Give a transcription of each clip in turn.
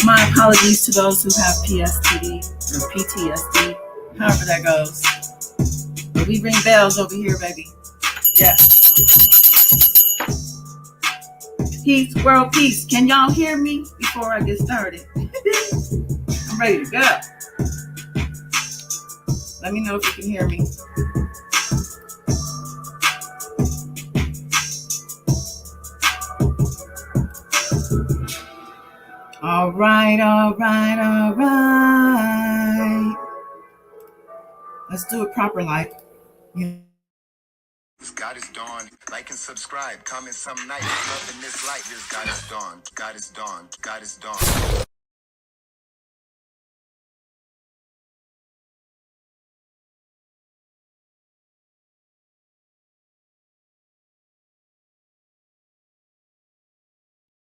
My apologies to those who have PSTD or PTSD, however that goes. But we ring bells over here, baby. Yeah. Peace, world peace. Can y'all hear me before I get started? I'm ready to go. Let me know if you can hear me. All right. Let's do it proper like. God is dawn. Like and subscribe. Comment some night. Love in this light. Here's God is dawn. God is dawn. God is dawn.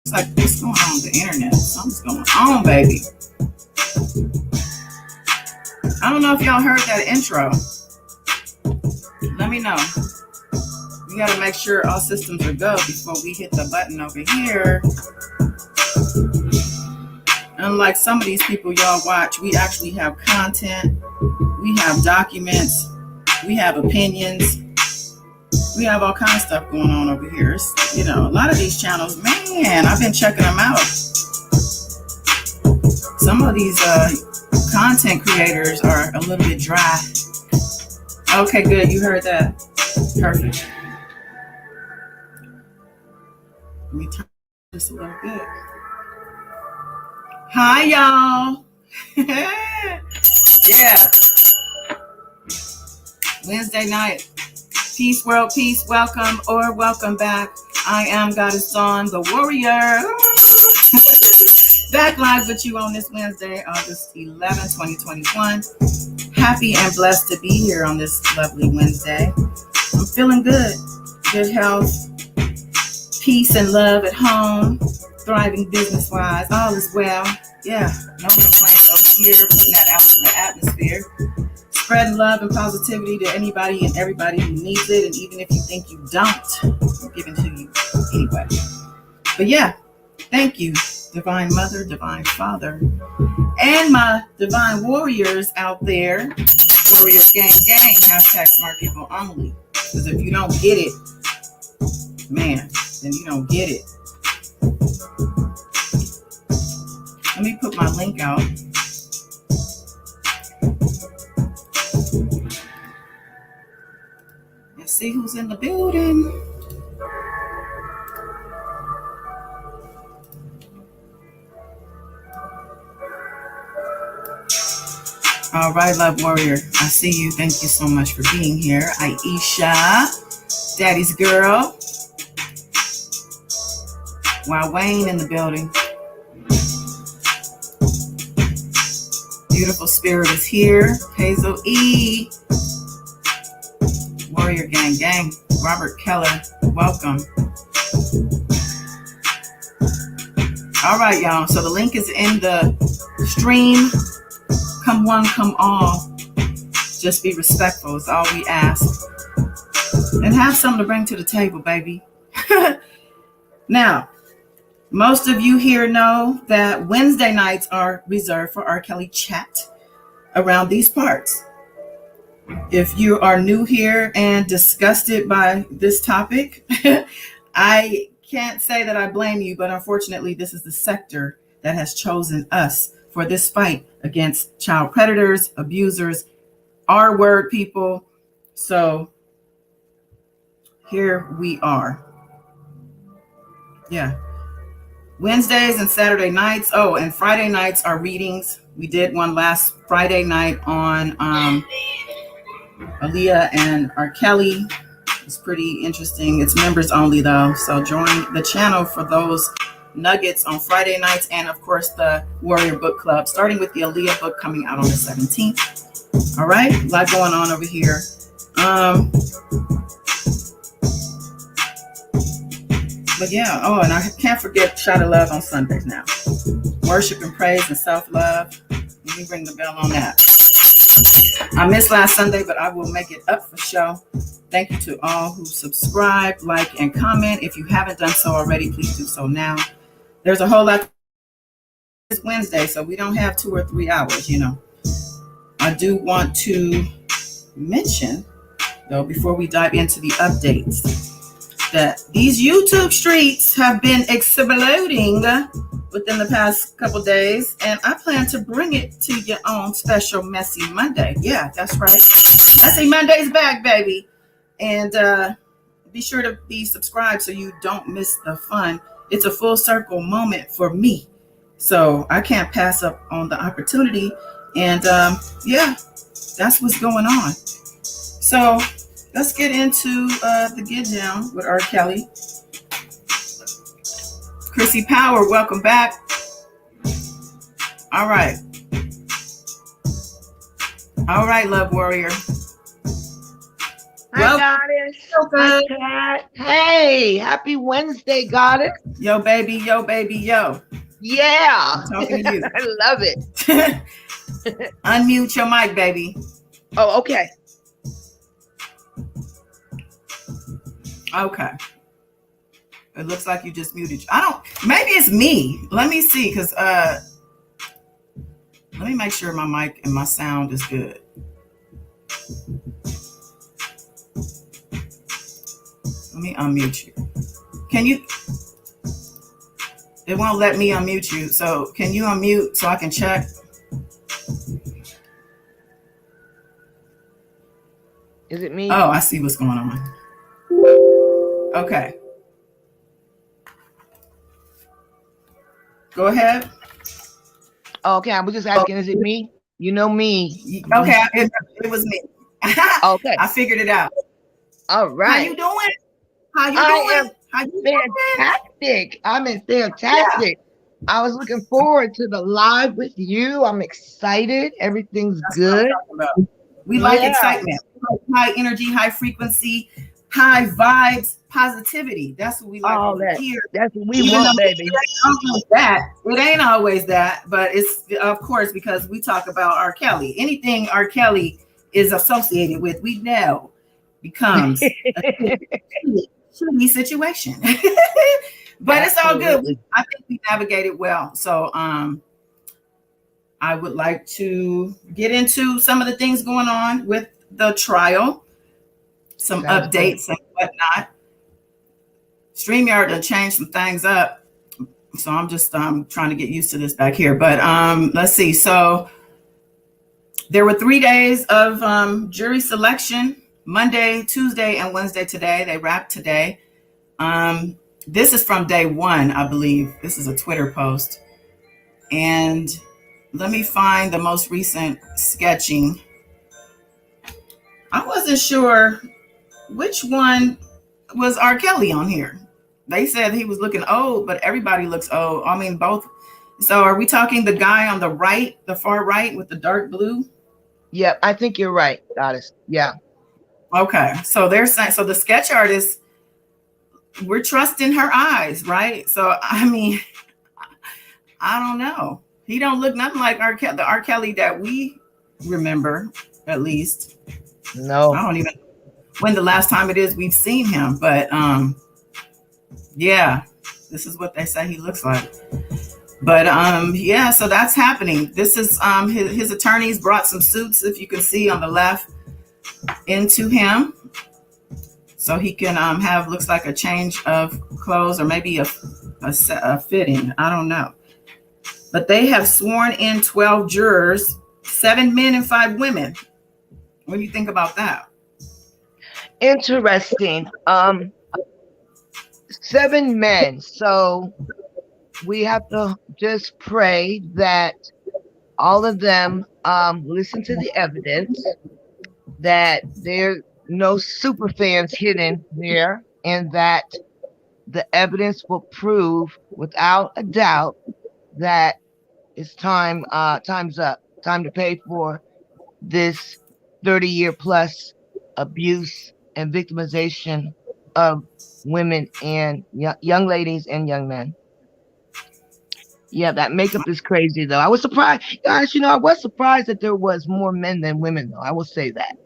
It's like, what's going on with the internet? Something's going on, baby. I don't know if y'all heard that intro. Let me know. We got to make sure all systems are go before we hit the button over here. Unlike some of these people y'all watch, we actually have content. We have documents. We have opinions. We have all kinds of stuff going on over here. You know, a lot of these channels, man, I've been checking them out. Some of these content creators are a little bit dry. Okay, good. You heard that. Perfect. Let me turn this a little bit. Hi, y'all. Yeah. Wednesday night. Peace, world, peace. Welcome or welcome back. I am Goddess Dawn, the warrior. Back live with you on this Wednesday, August 11, 2021. Happy and blessed to be here on this lovely Wednesday. I'm feeling good. Good health, peace and love at home, thriving business-wise. All is well. Yeah, no complaints over here. Putting that out into the atmosphere. Spreading love and positivity to anybody and everybody who needs it. And even if you think you don't, I'm giving to you anyway. But yeah, thank you, Divine Mother, Divine Father, and my divine warriors out there. Warriors gang, hashtag smart people only. Because if you don't get it, man, then you don't get it. Let me put my link out. And see who's in the building. All right, love warrior. I see you. Thank you so much for being here. Aisha, Daddy's girl. Wow, Wayne in the building. Beautiful Spirit is here. Hazel E. Warrior gang. Robert Keller, welcome. All right, y'all. So the link is in the stream. Come one, come all. Just be respectful is all we ask. And have something to bring to the table, baby. Now, most of you here know that Wednesday nights are reserved for R. Kelly chat around these parts. If you are new here and disgusted by this topic, I can't say that I blame you, but unfortunately, this is the sector that has chosen us for this fight against child predators, abusers, R word people. So here we are. Yeah. Wednesdays and Saturday nights. Oh, and Friday nights are readings. We did one last Friday night on Aaliyah and R. Kelly. It's pretty interesting. It's members only though. So join the channel for those nuggets on Friday nights, and of course the Warrior Book Club, starting with the Aaliyah book coming out on the 17th. All right, a lot going on over here. But yeah, oh, and I can't forget Shot of Love on Sundays now. Worship and praise and self-love. Let me ring the bell on that. I missed last Sunday, but I will make it up for show. Thank you to all who subscribe, like, and comment. If you haven't done so already, please do so now. There's a whole lot. It's Wednesday, so we don't have 2 or 3 hours, you know. I do want to mention, though, before we dive into the updates, that these YouTube streets have been exploding within the past couple days, and I plan to bring it to you on special Messy Monday. Yeah, that's right. Messy Monday's back, baby. And be sure to be subscribed so you don't miss the fun. It's a full circle moment for me, so I can't pass up on the opportunity. And yeah, that's what's going on. So let's get into the Get Down with R. Kelly. Chrissy Power, welcome back. All right. All right, Love Warrior. Hi, Goddess. Hi, Kat. Hey, happy Wednesday, Goddess. Yo, baby, yo, baby, yo. Yeah. I'm talking to you. I love it. Unmute your mic, baby. Oh, okay. Okay. It looks like you just muted. Maybe it's me. Let me see, because let me make sure my mic and my sound is good. Let me unmute you. Can you? It won't let me unmute you. So can you unmute so I can check? Is it me? Oh, I see what's going on. Okay. Go ahead. Okay, I was just asking, is it me? You know me. Okay, it was me. Okay. I figured it out. All right. How you doing? How you I doing? am fantastic. I'm fantastic. Yeah. I was looking forward to the live with you. I'm excited. Everything's That's good. We like excitement. High energy, high frequency, high vibes, positivity. That's what we like over here. That's what we want, baby. It ain't always that, but it's of course because we talk about R. Kelly. Anything R. Kelly is associated with, we know becomes a shitty situation. But Absolutely. It's all good. I think we navigated well. So I would like to get into some of the things going on with the trial, some updates and whatnot. StreamYard done changed some things up, so I'm just trying to get used to this back here. But let's see. So there were 3 days of jury selection: Monday, Tuesday, and Wednesday. Today they wrapped today. This is from day one, I believe. This is a Twitter post, and let me find the most recent sketching. I wasn't sure which one was R. Kelly on here. They said he was looking old, but everybody looks old. I mean, both. So are we talking the guy on the right, the far right with the dark blue? Yeah, I think you're right, Goddess. Yeah. Okay. So they're saying, so the sketch artist, we're trusting her eyes, right? So, I mean, I don't know. He don't look nothing like the R. Kelly that we remember, at least. No. I don't even know when the last time it is we've seen him, but Yeah, this is what they say he looks like. But yeah, so that's happening. This is his attorneys brought some suits, if you can see on the left, into him, so he can have, looks like, a change of clothes, or maybe a fitting. I don't know. But they have sworn in 12 jurors, 7 men and 5 women. What do you think about that? Interesting. 7 men. So we have to just pray that all of them listen to the evidence, that there no super fans hidden there, and that the evidence will prove without a doubt that it's time's up. Time to pay for this 30-year plus abuse and victimization of women and young ladies and young men. Yeah, that makeup is crazy though. I was surprised, guys. I was surprised that there was more men than women though. I will say that.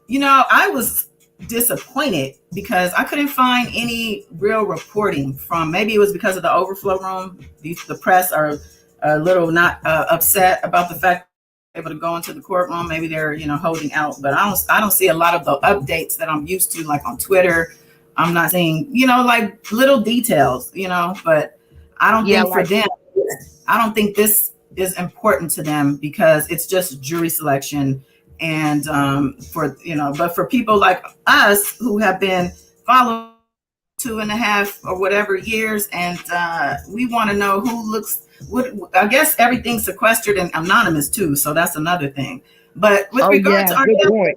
I was disappointed because I couldn't find any real reporting from, maybe it was because of the overflow room. The press are a little not upset about the fact they're able to go into the courtroom. Maybe they're holding out, but I don't see a lot of the updates that I'm used to, like on Twitter. I'm not seeing like little details, but I don't think for them, I don't think this is important to them, because it's just jury selection. And but for people like us who have been following 2.5 or whatever years, and we want to know who looks what. I guess everything's sequestered and anonymous too, so that's another thing. But with regard to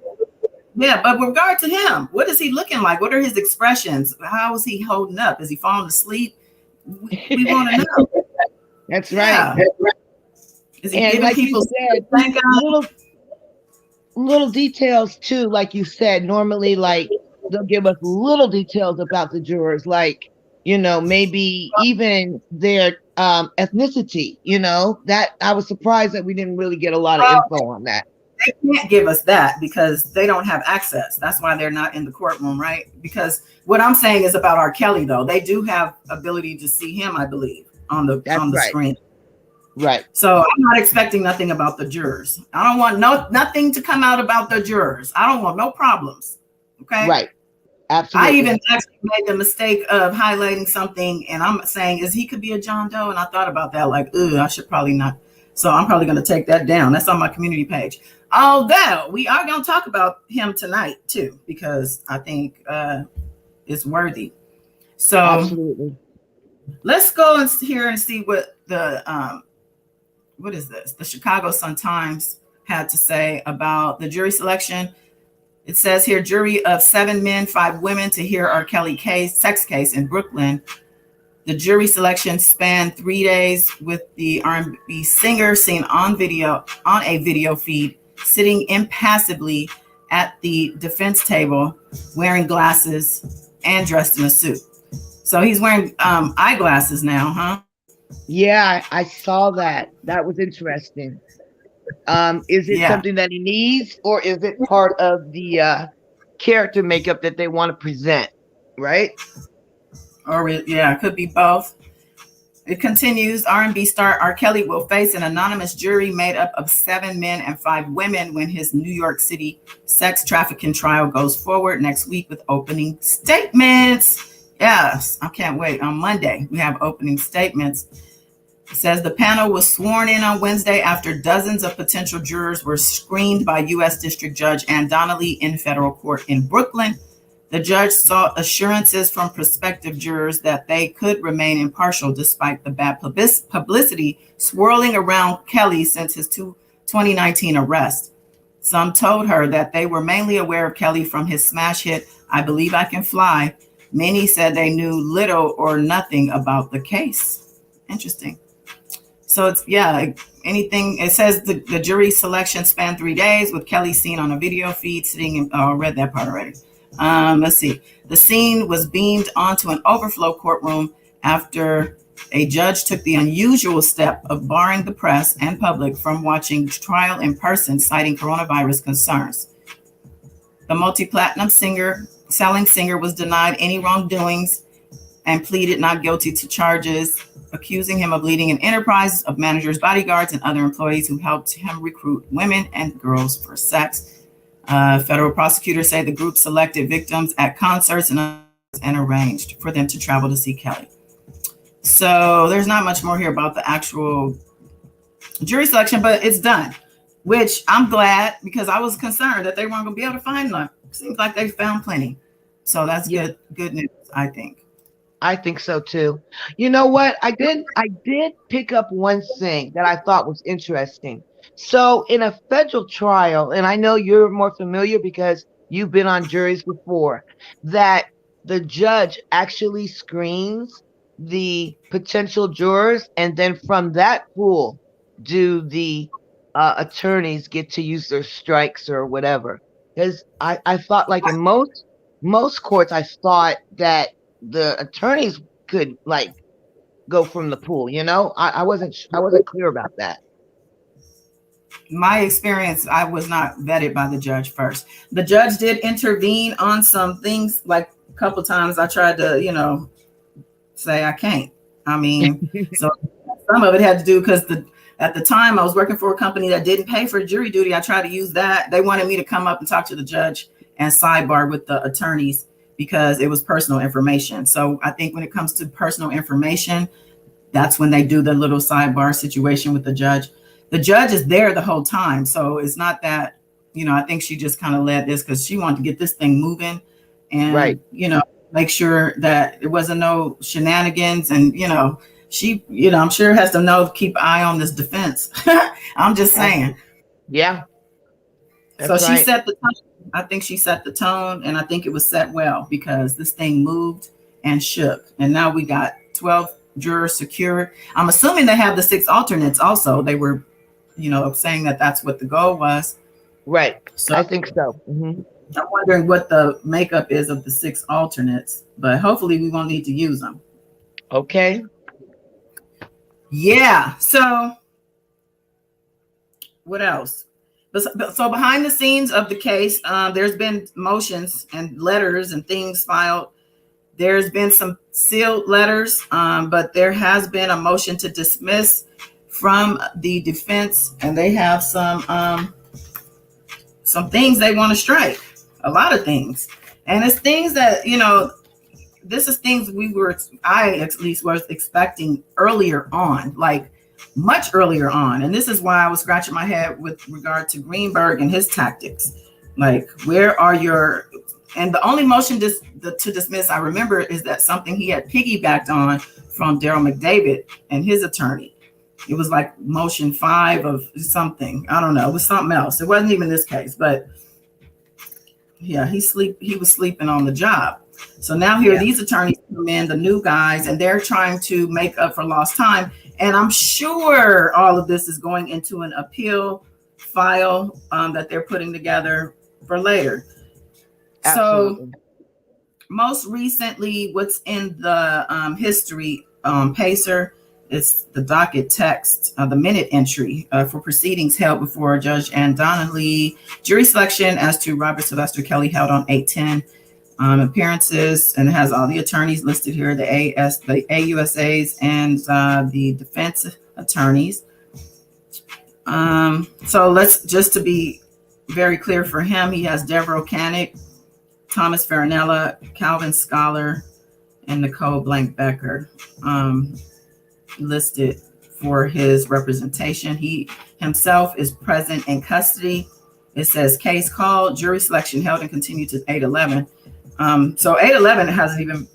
but with regard to him, what is he looking like? What are his expressions? How is he holding up? Is he falling asleep? We want to know. That's right. Yeah. Is he giving people little details too, like you said? Normally, like, they'll give us little details about the jurors, like maybe even their ethnicity. That I was surprised that we didn't really get a lot of info on that. They can't give us that because they don't have access. That's why they're not in the courtroom, right? Because what I'm saying is about R. Kelly, though. They do have ability to see him, I believe, on the screen. Right. So I'm not expecting nothing about the jurors. I don't want nothing to come out about the jurors. I don't want no problems. Okay. Right. Absolutely. I even actually made the mistake of highlighting something, and I'm saying he could be a John Doe, and I thought about that, like, I should probably not. So I'm probably going to take that down. That's on my community page. Although we are going to talk about him tonight too, because I think it's worthy. So absolutely. Let's go and here and see what the what is this? The Chicago Sun-Times had to say about the jury selection. It says here, jury of 7 men, 5 women to hear R. Kelly sex case in Brooklyn. The jury selection spanned 3 days, with the R&B singer seen on a video feed sitting impassively at the defense table, wearing glasses and dressed in a suit. So he's wearing eyeglasses now, huh? Yeah, I saw that. That was interesting. Is it something that he needs, or is it part of the character makeup that they want to present? Right? Or it could be both. It continues. R&B star R. Kelly will face an anonymous jury made up of 7 men and 5 women when his New York City sex trafficking trial goes forward next week with opening statements. Yes, I can't wait. On Monday, we have opening statements. It says the panel was sworn in on Wednesday after dozens of potential jurors were screened by U.S. District Judge Ann Donnelly in federal court in Brooklyn. The judge sought assurances from prospective jurors that they could remain impartial despite the bad publicity swirling around Kelly since his 2019 arrest. Some told her that they were mainly aware of Kelly from his smash hit, I Believe I Can Fly. Many said they knew little or nothing about the case. Interesting. So it's, anything. It says the jury selection spanned 3 days, with Kelly seen on a video feed sitting in, I read that part already. Let's see. The scene was beamed onto an overflow courtroom after a judge took the unusual step of barring the press and public from watching the trial in person, citing coronavirus concerns. The multi-platinum singer selling singer was denied any wrongdoings and pleaded not guilty to charges accusing him of leading an enterprise of managers, bodyguards, and other employees who helped him recruit women and girls for sex. Federal prosecutors say the group selected victims at concerts and arranged for them to travel to see Kelly. So there's not much more here about the actual jury selection, but it's done, which I'm glad because I was concerned that they weren't going to be able to find them. Seems like they found plenty. So that's good news, I think. I think so too. You know what? I did pick up one thing that I thought was interesting. So in a federal trial, and I know you're more familiar because you've been on juries before, that the judge actually screens the potential jurors, and then from that pool do the attorneys get to use their strikes or whatever. Because I thought like in most courts, I thought that the attorneys could like go from the pool. I wasn't clear about that. My experience, I was not vetted by the judge first. The judge did intervene on some things, like a couple times I tried to, say I can't. I mean, so some of it had to do because at the time I was working for a company that didn't pay for jury duty. I tried to use that. They wanted me to come up and talk to the judge and sidebar with the attorneys because it was personal information. So I think when it comes to personal information, that's when they do the little sidebar situation with the judge. The judge is there the whole time. So it's not that, I think she just kind of led this because she wanted to get this thing moving and, Right. Make sure that there wasn't no shenanigans. And, she, I'm sure has to know, keep an eye on this defense. I'm just saying. Yeah. So That's she right. set the tone. I think she set the tone, and I think it was set well because this thing moved and shook. And now we got 12 jurors secured. I'm assuming they have the 6 alternates also. They were, saying that that's what the goal was. Right. So I think so. I'm wondering what the makeup is of the 6 alternates, but hopefully we won't need to use them. Okay. Yeah. So what else? So behind the scenes of the case, there's been motions and letters and things filed. There's been some sealed letters, but there has been a motion to dismiss from the defense, and they have some things they want to strike. A lot of things, and it's things that this is things I at least was expecting earlier on, like much earlier on. And this is why I was scratching my head with regard to Greenberg and his tactics. Like, where are and the only motion to dismiss I remember is that something he had piggybacked on from Daryl McDavid and his attorney. It was like motion 5 of something. I don't know. It was something else. It wasn't even this case, but yeah, he was sleeping on the job. So now here these attorneys come in, the new guys, and they're trying to make up for lost time. And I'm sure all of this is going into an appeal file that they're putting together for later. Absolutely. So most recently, what's in the history Pacer, it's the docket text, the minute entry for proceedings held before Judge Ann Donnelly. Jury selection as to Robert Sylvester Kelly held on 8/10. Appearances, and it has all the attorneys listed here, the AUSAs and the defense attorneys. So let's just to be very clear for him, he has Deborah O'Canick, Thomas Farinella, Calvin Scholar, and Nicole Blank Becker listed for his representation. He himself is present in custody. It says case called, jury selection held and continued to 8/11. So 8/11 hasn't even,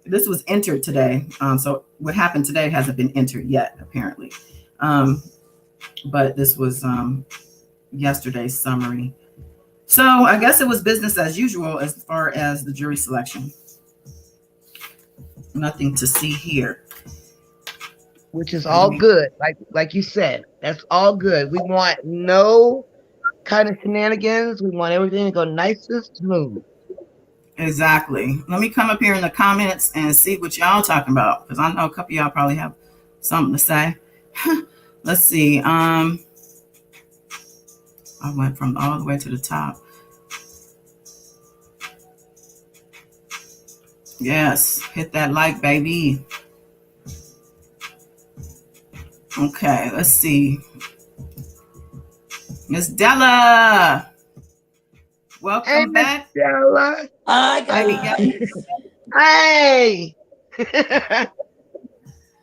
this was entered today. So what happened today hasn't been entered yet, apparently. But this was yesterday's summary. So I guess it was business as usual as far as the jury selection. Nothing to see here. Which is all good. Like you said, that's all good. We want no kind of shenanigans. We want everything to go nice and smooth. Exactly. Let me come up here in the comments and see what y'all talking about, because I know a couple of y'all probably have something to say. Let's see. I went from all the way to the top. Yes, hit that like, baby. Okay, let's see. Miss Della, Hey, welcome Miss back, Stella. Hi baby. Yeah. guys. Hey. My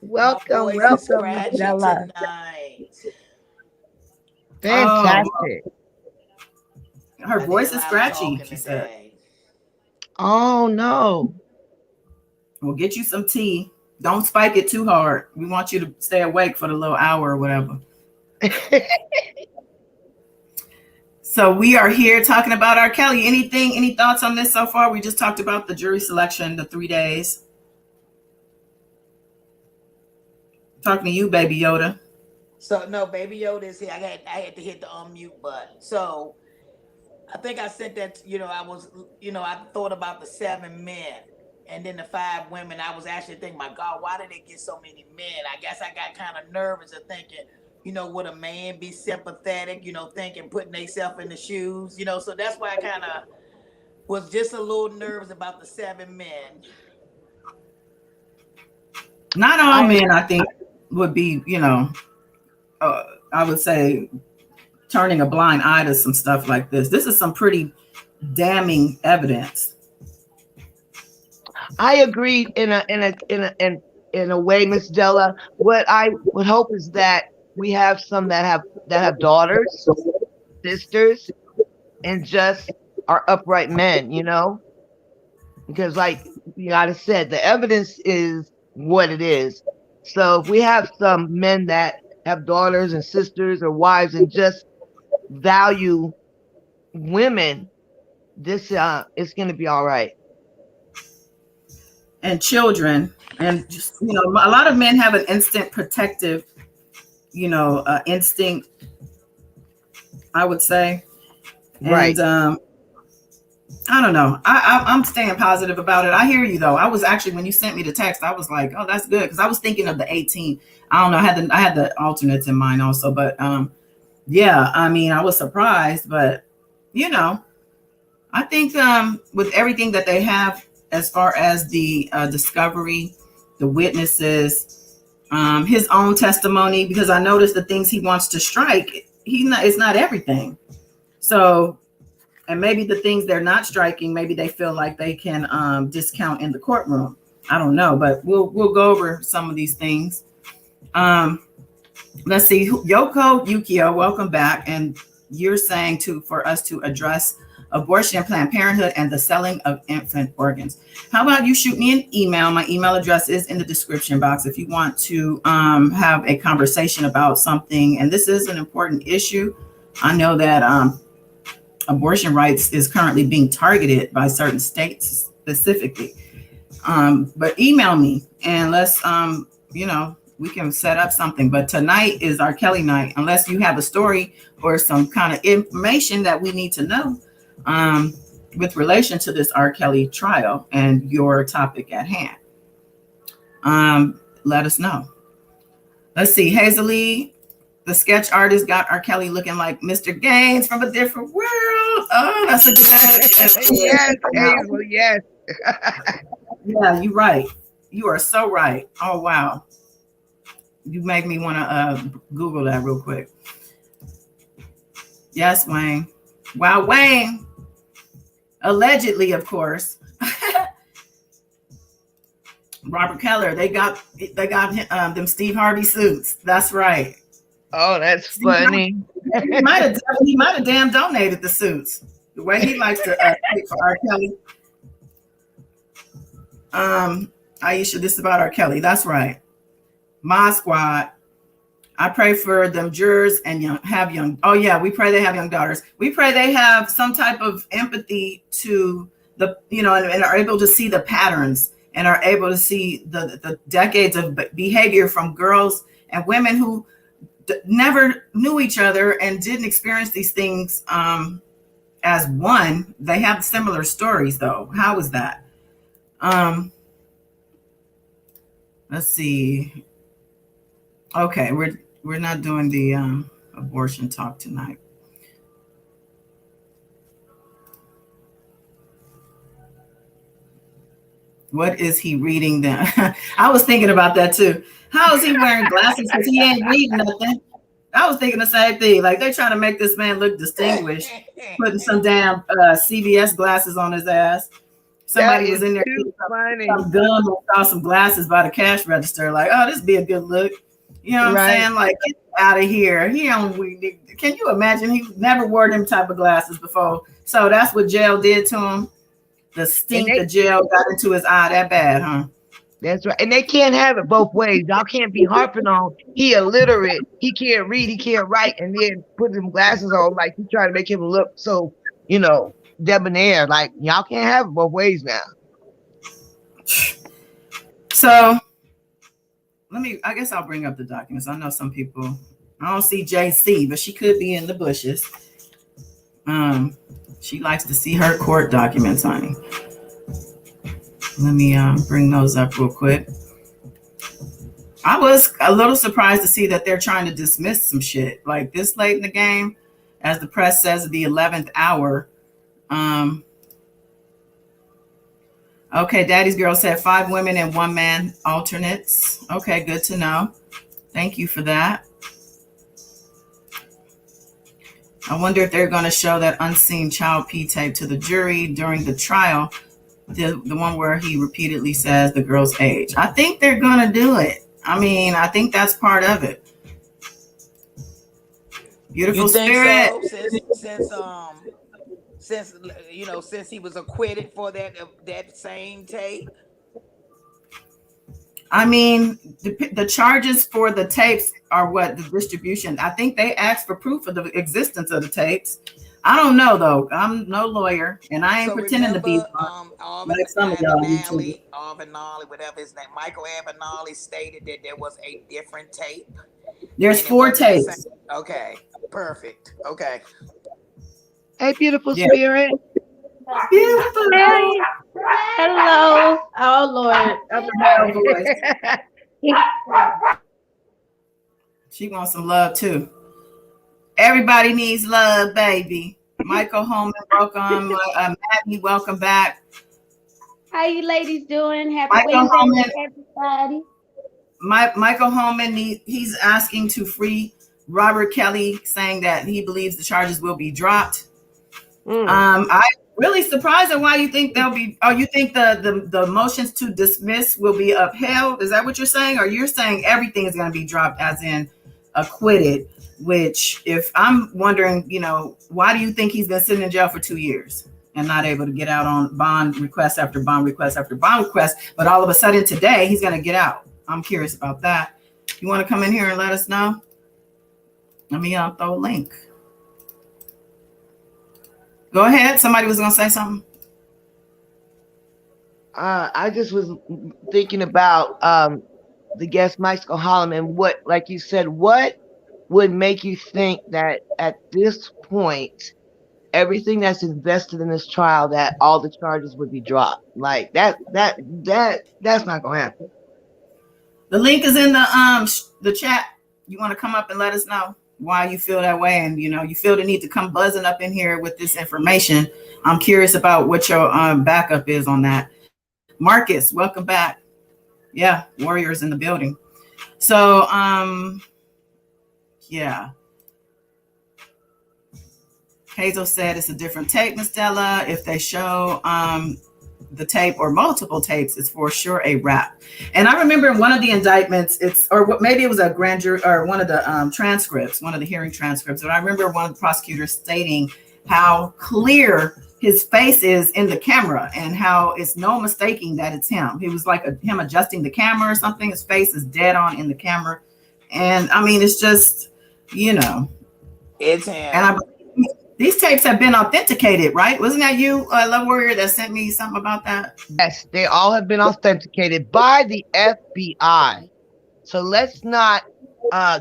Welcome, voice is welcome, Miss scratchy Stella. tonight. Oh, Fantastic. her I did voice a is lot of scratchy. talking She said, today. Oh no. "We'll get you some tea. Don't spike it too hard. We want you to stay awake for the little hour or whatever." So we are here talking about R. Kelly. Anything? Any thoughts on this so far? We just talked about the jury selection, the 3 days. Talking to you, Baby Yoda. So no, Baby Yoda is here. I had to hit the unmute button. So I think I sent that. I thought about the 7 men and then the 5 women. I was actually thinking, my God, why did they get so many men? I guess I got kind of nervous of thinking, would a man be sympathetic? Thinking putting themselves in the shoes. So that's why I kind of was just a little nervous about the 7 men. Not all I men, I think, would be, uh, I would say, turning a blind eye to some stuff like this. This is some pretty damning evidence. I agree in a way, Miss Della. What I would hope is that we have some that have daughters, sisters, and just are upright men, because like you gotta said, the evidence is what it is. So if we have some men that have daughters and sisters or wives and just value women, this it's gonna be all right. And children, and just, a lot of men have an instant protective, instinct, I would say. And Right. I don't know. I'm staying positive about it. I hear you though. I was actually, when you sent me the text, I was like, oh, that's good, because I was thinking of the 18. I don't know. I had the alternates in mind also, but yeah. I mean, I was surprised, but you know, I think with everything that they have as far as the discovery, the witnesses, his own testimony, because I noticed the things he wants to strike. It's not everything. So, and maybe the things they're not striking, maybe they feel like they can discount in the courtroom. I don't know, but we'll go over some of these things. Um, let's see, Yoko Yukio, welcome back, and you're saying for us to address abortion, Planned Parenthood, and the selling of infant organs. How about you shoot me an email? My email address is in the description box if you want to have a conversation about something. And this is an important issue. I know that abortion rights is currently being targeted by certain states specifically. But email me and let's, we can set up something. But tonight is R. Kelly night, unless you have a story or some kind of information that we need to know with relation to this R. Kelly trial and your topic at hand. Let us know. Let's see. Hazeley, the sketch artist, got R. Kelly looking like Mr. Gaines from a different world. Oh, that's a good. Yes, Hazel, yes. Yeah, you're right. You are so right. Oh, wow. You make me want to Google that real quick. Yes, Wayne. Wow, Wayne. Allegedly, of course. Robert Keller. They got them Steve Harvey suits. That's right. Oh, that's Steve funny. he might have damn donated the suits. The way he likes to pay for R. Kelly. Aisha, this is about R. Kelly. That's right. My squad. I pray for them jurors and have young. Oh yeah, we pray they have young daughters. We pray they have some type of empathy to the, and are able to see the patterns and are able to see the decades of behavior from girls and women who never knew each other and didn't experience these things as one. They have similar stories though. How is that? Let's see. Okay, we're not doing the abortion talk tonight. What is he reading then? I was thinking about that too. How is he wearing glasses? Because he ain't reading nothing. I was thinking the same thing. Like they're trying to make this man look distinguished, putting some damn CVS glasses on his ass. That Somebody was is in there too eating funny. some gum and saw some glasses by the cash register. Like, oh, this be a good look. You know what I'm Right. saying? Like, get out of here. He don't. Can you imagine? He never wore them type of glasses before. So that's what jail did to him. The And stink of jail got into his eye that bad, huh? that's right. And they can't have it both ways. Y'all can't be harping on he illiterate, he can't read, he can't write, and then put them glasses on like you try to make him look so, debonair. Like y'all can't have it both ways now. So I guess I'll bring up the documents. I know some people, I don't see JC, but she could be in the bushes. She likes to see her court documents, honey. Let me bring those up real quick. I was a little surprised to see that they're trying to dismiss some shit like this late in the game, as the press says, at the 11th hour. Okay, Daddy's Girl said 5 women and 1 man alternates. Okay, good to know. Thank you for that. I wonder if they're going to show that unseen child P tape to the jury during the trial, the one where he repeatedly says the girl's age. I think they're going to do it. I mean, I think that's part of it. Beautiful You think spirit. so? Since he was acquitted for that same tape. I mean, the charges for the tapes are what? The distribution. I think they asked for proof of the existence of the tapes. I don't know though. I'm no lawyer, and I ain't pretending to be like some of y'all YouTubers. Avenali, whatever his name, Michael Avenali stated that there was a different tape. There's 4 tapes. Okay, perfect. Okay. Hey, beautiful spirit. Beautiful. Hey. Hello. Oh Lord. I'm voice. She wants some love too. Everybody needs love, baby. Michael Holman, welcome. Maggie, welcome back. How you ladies doing? Happy Michael Wednesday, Holman, everybody. Michael Holman, he's asking to free Robert Kelly, saying that he believes the charges will be dropped. I'm really surprised at why you think they'll be. Oh, you think the motions to dismiss will be upheld? Is that what you're saying? Or you're saying everything is going to be dropped, as in acquitted? Which, if I'm wondering, why do you think he's been sitting in jail for 2 years and not able to get out on bond request after bond request after bond request? But all of a sudden today he's going to get out. I'm curious about that. You want to come in here and let us know? Let me throw a link. Go ahead. Somebody was going to say something. I just was thinking about the guest Michael Holman. What, like you said, what would make you think that at this point, everything that's invested in this trial, that all the charges would be dropped? Like that's not gonna happen. The link is in the chat. You want to come up and let us know why you feel that way, and you feel the need to come buzzing up in here with this information. I'm curious about what your backup is on that. Marcus, welcome back. Yeah, Warriors in the building. So yeah. Hazel said it's a different tape, Miss Stella. If they show the tape or multiple tapes, it's for sure a wrap. And I remember in one of the indictments, maybe it was a grand jury or one of the transcripts, one of the hearing transcripts. But I remember one of the prosecutors stating how clear his face is in the camera and how it's no mistaking that it's him. It was like him adjusting the camera or something. His face is dead on in the camera. And I mean, it's just, it's him. And these tapes have been authenticated, right? Wasn't that you, Love Warrior, that sent me something about that? Yes, they all have been authenticated by the FBI. So let's not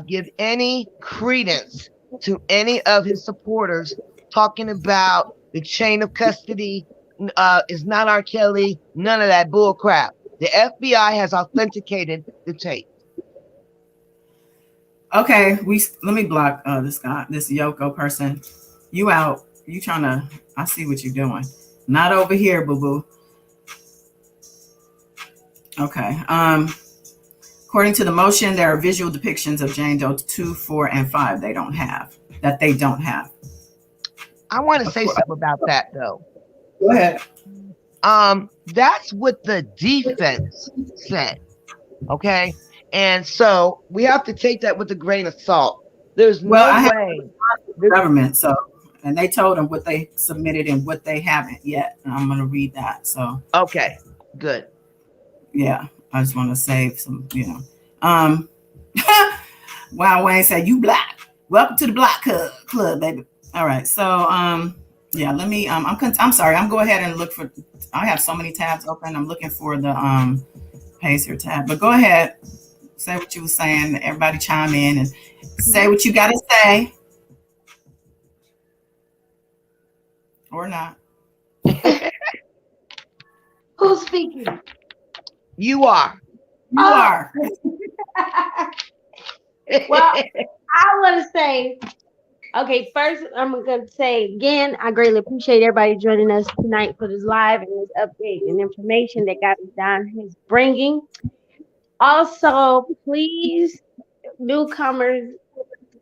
give any credence to any of his supporters talking about the chain of custody is not R. Kelly, none of that bull crap. The FBI has authenticated the tape. Okay, let me block this guy, this Yoko person. You out. You trying to, I see what you're doing. Not over here, boo-boo. Okay. According to the motion, there are visual depictions of Jane Doe 2, 4, and 5 they don't have. I want to say something about that though. Go ahead. That's what the defense said. Okay. And so we have to take that with a grain of salt. There's Well, I no have way. the government, so, and they told them what they submitted and what they haven't yet. And I'm going to read that. So, Okay, good. yeah, I just want to save some, Wow, Wayne said, you black. Welcome to the black club, baby. All right. So, yeah, let me, I'm sorry. I'm go ahead and look for, I have so many tabs open. I'm looking for the, Pacer tab, but go ahead. Say what you were saying. Everybody chime in and say what you got to say. Or not. Who's speaking? You are. You are. Well, I want to say, okay, first I'm going to say again, I greatly appreciate everybody joining us tonight for this live and this update and information that God Don is bringing. Also, please, newcomers,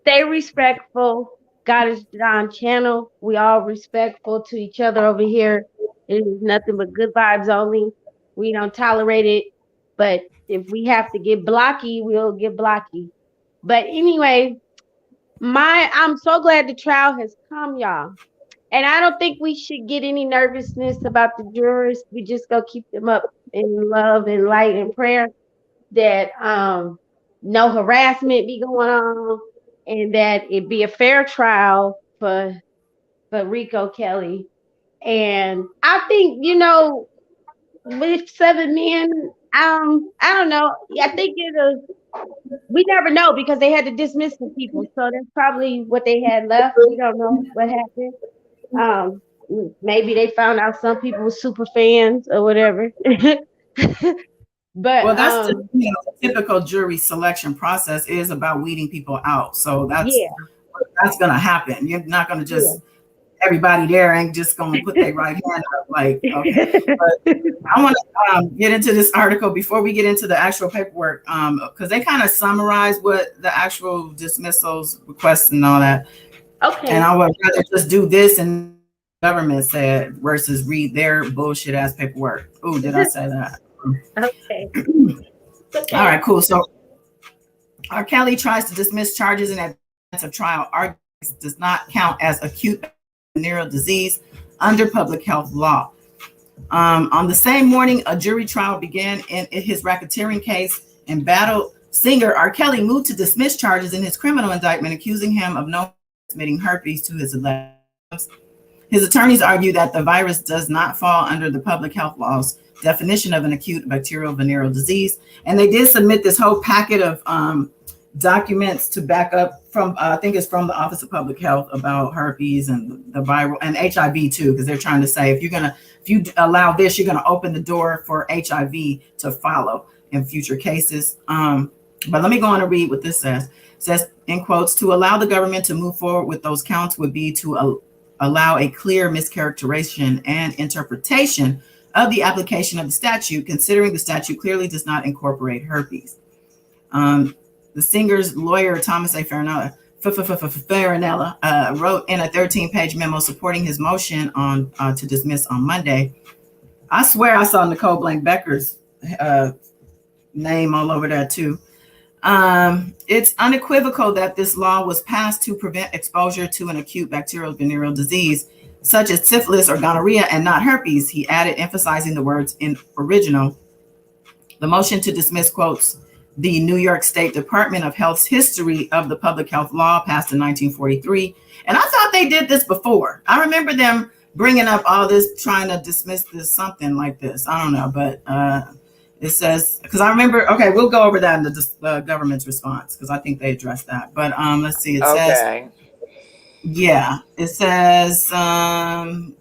stay respectful. God is Don channel. We all respectful to each other over here. It is nothing but good vibes only. We don't tolerate it. But if we have to get blocky, we'll get blocky. But anyway, I'm so glad the trial has come, y'all. And I don't think we should get any nervousness about the jurors. We just go keep them up in love and light and prayer that no harassment be going on and that it be a fair trial for Rico Kelly. And I think, with 7 men, I don't know. I think we never know because they had to dismiss the people. So that's probably what they had left. We don't know what happened. Maybe they found out some people were super fans or whatever. But well, that's the typical jury selection process is about weeding people out. So that's going to happen. You're not going to just everybody there ain't just going to put their right hand up like okay. But I want to get into this article before we get into the actual paperwork because they kind of summarize what the actual dismissals requests and all that. Okay. And I would rather just do this and government said versus read their bullshit ass paperwork. Oh, did I say that? Okay. All right, cool. So R. Kelly tries to dismiss charges in advance of trial. R. does not count as acute venereal disease under public health law. On the same morning, a jury trial began in his racketeering case. Embattled singer R. Kelly moved to dismiss charges in his criminal indictment, accusing him of transmitting herpes to his alleged. His attorneys argue that the virus does not fall under the public health law's definition of an acute bacterial venereal disease. And they did submit this whole packet of documents to back up from, I think it's from the Office of Public Health about herpes and the viral and HIV too, because they're trying to say if you allow this, you're going to open the door for HIV to follow in future cases. But let me go on and read what this says. It says, in quotes, to allow the government to move forward with those counts would be to allow a clear mischaracterization and interpretation of the application of the statute, considering the statute clearly does not incorporate herpes. The singer's lawyer, Thomas A. Farinella, wrote in a 13-page memo supporting his motion to dismiss on Monday. I swear I saw Nicole Blank Becker's name all over there too. It's unequivocal that this law was passed to prevent exposure to an acute bacterial venereal disease such as syphilis or gonorrhea and not herpes, he added, emphasizing the words in original. The motion to dismiss quotes the New York State Department of Health's history of the public health law passed in 1943. And I thought they did this before. I remember them bringing up all this, trying to dismiss this, something like this. I don't know, but it says, because I remember, okay, we'll go over that in the government's response, because I think they addressed that. But let's see, it says, yeah, it says, the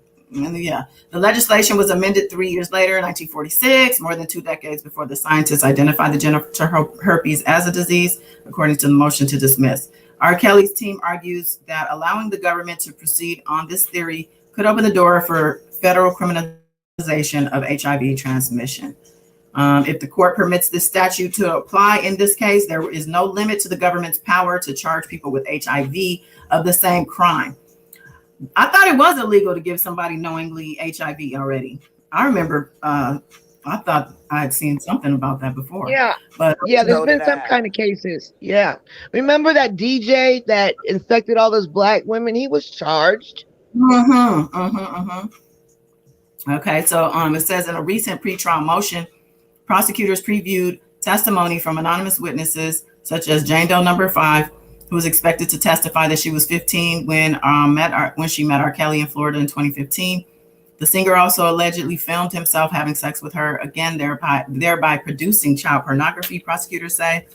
legislation was amended 3 years later in 1946, more than 2 decades before the scientists identified the genital herpes as a disease, according to the motion to dismiss. R. Kelly's team argues that allowing the government to proceed on this theory could open the door for federal criminalization of HIV transmission. If the court permits this statute to apply in this case, there is no limit to the government's power to charge people with HIV of the same crime. I thought it was illegal to give somebody knowingly HIV already. I remember, I thought I had seen something about that before. Yeah. But Yeah, there's So been did some I. kind of cases. Yeah. Remember that DJ that infected all those black women? He was charged. Okay, so it says in a recent pretrial motion, prosecutors previewed testimony from anonymous witnesses such as Jane Doe number 5, who was expected to testify that she was 15 when she met R. Kelly in Florida in 2015. The singer also allegedly filmed himself having sex with her, again thereby producing child pornography, prosecutors say.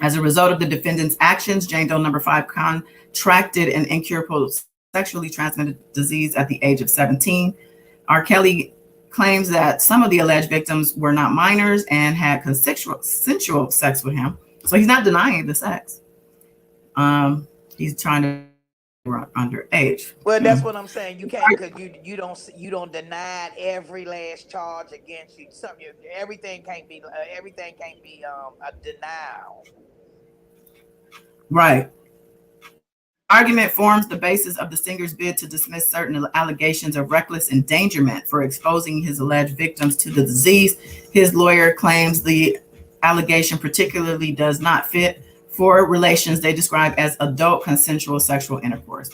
As a result of the defendant's actions, Jane Doe number 5 contracted an incurable sexually transmitted disease at the age of 17. R. Kelly claims that some of the alleged victims were not minors and had consensual sex with him. So he's not denying the sex. He's trying to underage. Well, that's what I'm saying. You can't, because you don't deny every last charge against you. Everything can't be a denial. Right. Argument forms the basis of the singer's bid to dismiss certain allegations of reckless endangerment for exposing his alleged victims to the disease. His lawyer claims the allegation particularly does not fit for relations they describe as adult consensual sexual intercourse.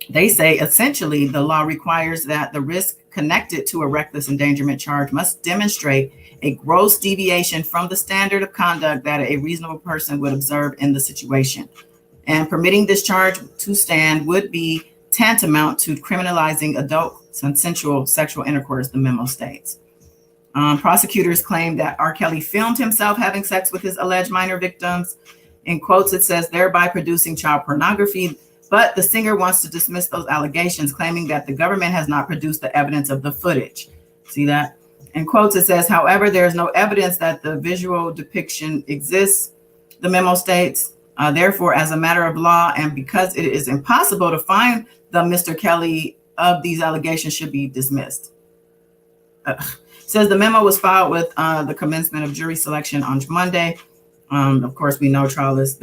They say essentially the law requires that the risk connected to a reckless endangerment charge must demonstrate a gross deviation from the standard of conduct that a reasonable person would observe in the situation. And permitting this charge to stand would be tantamount to criminalizing adult consensual sexual intercourse, the memo states. Prosecutors claim that R. Kelly filmed himself having sex with his alleged minor victims. In quotes, it says, thereby producing child pornography. But the singer wants to dismiss those allegations, claiming that the government has not produced the evidence of the footage. See that? In quotes, it says, however, there is no evidence that the visual depiction exists, the memo states. Therefore, as a matter of law, and because it is impossible to find the Mr. Kelly of these allegations should be dismissed. Says the memo was filed with the commencement of jury selection on Monday. Of course, we know trial is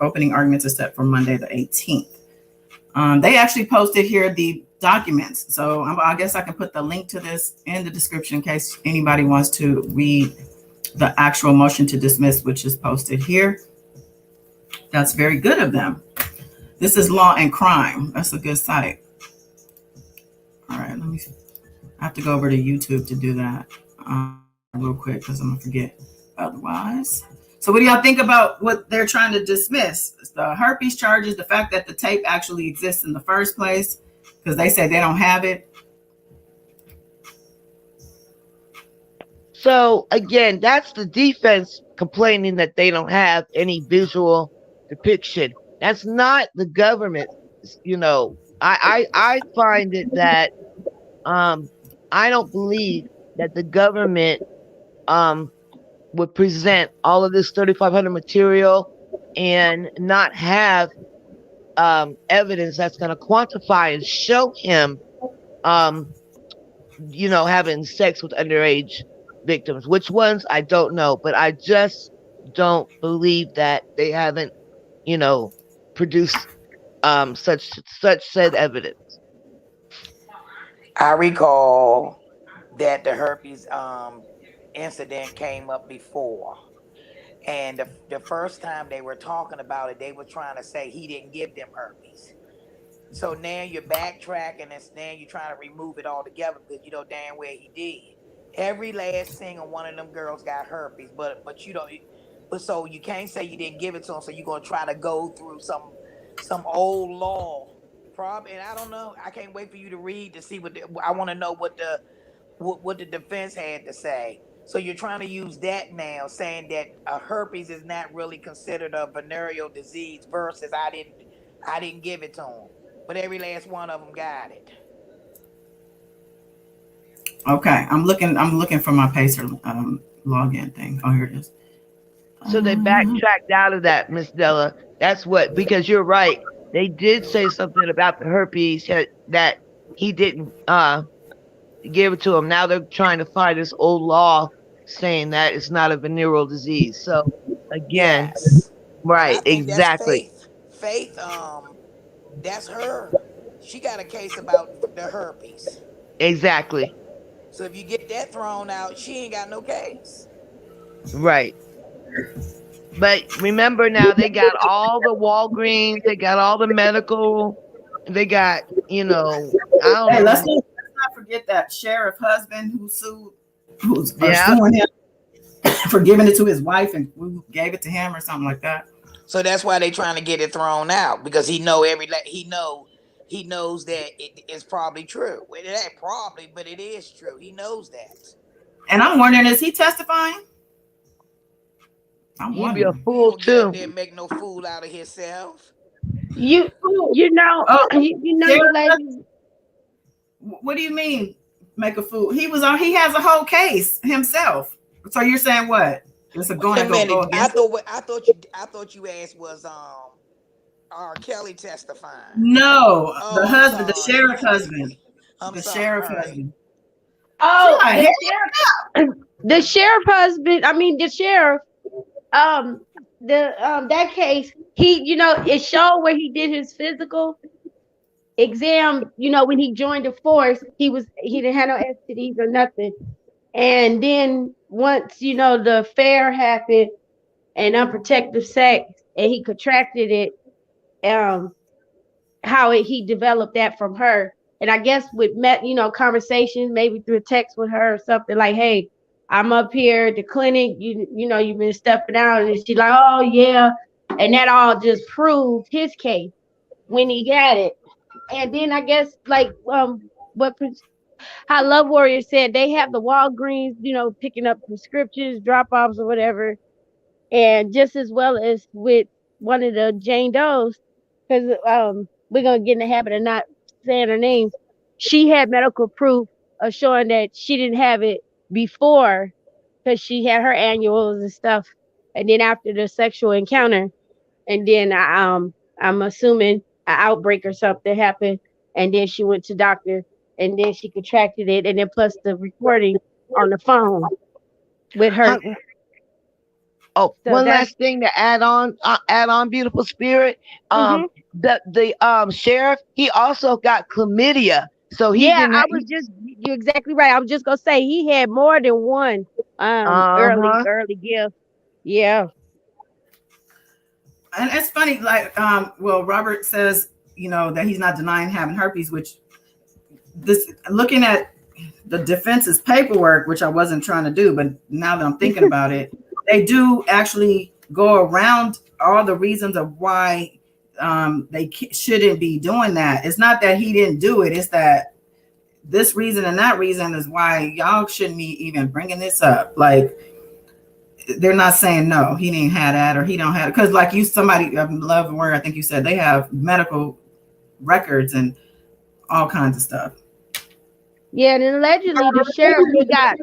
opening arguments are set for Monday the 18th. They actually posted here the documents. So I guess I can put the link to this in the description in case anybody wants to read the actual motion to dismiss, which is posted here. That's very good of them. This is Law and Crime. That's a good site. All right, I have to go over to YouTube to do that real quick because I'm gonna forget otherwise. So what do y'all think about what they're trying to dismiss? The herpes charges, the fact that the tape actually exists in the first place, because they say they don't have it. So again, that's the defense complaining that they don't have any visual depiction. That's not the government. I find it that I don't believe that the government would present all of this 3,500 material and not have evidence that's going to quantify and show him having sex with underage victims. Which ones, I don't know, but I just don't believe that they haven't produced such said evidence. I recall that the herpes incident came up before, and the first time they were talking about it, they were trying to say he didn't give them herpes. So now you're backtracking, and now you're trying to remove it all together because you know damn well he did. Every last single one of them girls got herpes, but so you can't say you didn't give it to them. So you're gonna try to go through some old law, probably. And I don't know. I can't wait for you to read to see I want to know what the defense had to say. So you're trying to use that now, saying that herpes is not really considered a venereal disease versus I didn't give it to them, but every last one of them got it. Okay, I'm looking for my Pacer login thing. Oh, here it is. So they backtracked out of that, Miss Della. That's because you're right. They did say something about the herpes that he didn't Give it to them. Now they're trying to fight this old law saying that it's not a venereal disease. So again, Yes. And I right, think that's exactly, Faith. Faith, that's her. She got a case about the herpes. exactly, So if you get that thrown out, she ain't got no case. right. But remember now, they got all the Walgreens, they got all the medical, they got, I don't Hey, know. let's not forget that sheriff husband who sued, who's or Yeah, suing him for giving it to his wife and who gave it to him or something like that. So that's why they trying to get it thrown out because he know he knows that it is probably true. Well, it ain't probably, but it is true. He knows that. And I'm wondering, is he testifying? I'm he'd be a wondering. He fool don't get up too. there and make no fool out of himself. You Oh, you know oh, you sheriff, ladies. what do you mean make a fool? He was on. He has a whole case himself. So you're saying what? It's Wait going a to go minute. against. I thought you asked was R. Kelly testifying. No, the Oh, I'm husband, the sorry. sheriff husband, I'm the sheriff sorry. husband. She Oh, like, the hell sheriff, the sheriff husband. I mean, the sheriff. Um, the that case, he, it showed where he did his physical exam. When he joined the force, he didn't have no STDs or nothing. And then once the affair happened and unprotected sex, and he contracted it. Um, he developed that from her. And I guess with conversations, maybe through a text with her or something like, "Hey, I'm up here at the clinic. You've been stepping out," and she's like, "Oh yeah," and that all just proved his case when he got it. And then I guess like what how Love Warrior said, they have the Walgreens, picking up prescriptions, drop offs or whatever, and just as well as with one of the Jane Does, because we're gonna get in the habit of not saying her names. She had medical proof of showing that she didn't have it before, because she had her annuals and stuff, and then after the sexual encounter, and then I'm assuming an outbreak or something happened, and then she went to doctor, and then she contracted it, and then plus the recording on the phone with her. Huh, oh, So one that's last thing to add on, beautiful spirit. hmm The sheriff, he also got chlamydia, so he Yeah, didn't. I was just you're exactly right. I was just gonna say he had more than one Uh huh. early gift. Yeah. and it's funny. Like, well, Robert says, that he's not denying having herpes, which this looking at the defense's paperwork, which I wasn't trying to do, but now that I'm thinking about it, they do actually go around all the reasons of why they shouldn't be doing that. It's not that he didn't do it; it's that this reason and that reason is why y'all shouldn't be even bringing this up. Like, they're not saying no, he didn't have that or he don't have it, because like somebody Love Word, I think you said they have medical records and all kinds of stuff. Yeah, and allegedly the sheriff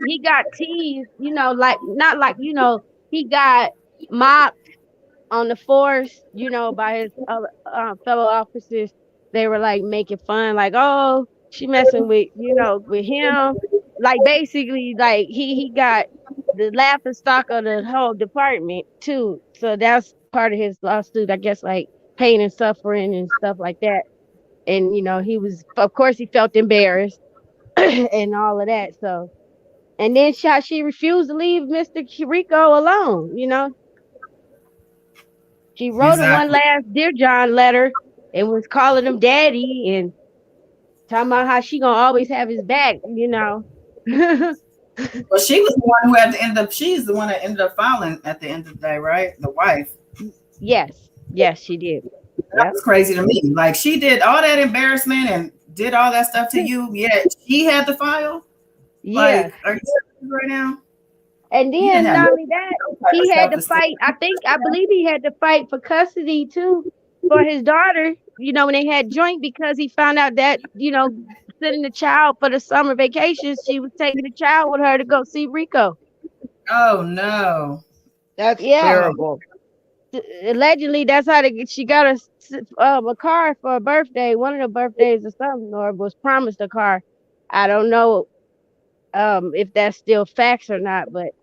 he got teased, like not like, he got mocked on the force, by his fellow officers. They were like making fun, like, "Oh, she messing with, with him." Like basically, like he got the laughing stock of the whole department too. So that's part of his lawsuit, I guess, like pain and suffering and stuff like that. And he was, of course, he felt embarrassed and all of that. So, and then she refused to leave Mr. Rico alone. She wrote him one Exactly. last Dear John letter and was calling him daddy and talking about how she gonna always have his back. Well, she was the one who had to end up. She's the one that ended up filing at the end of the day, right? The wife. Yes, yes, she did. That Yep. was crazy to me. Like, she did all that embarrassment and did all that stuff to you, yet she had to file. Yes. Like, are you serious right now? And You didn't then have not no only that, type of he had self to esteem. fight. I believe he had to fight for custody too for his daughter. When they had joint, because he found out that sending the child for the summer vacation, she was taking the child with her to go see Rico. Oh no. That's Yeah, Oh, terrible. allegedly that's how she got a car for a birthday, one of the birthdays or something, or was promised a car. I don't know. If that's still facts or not, but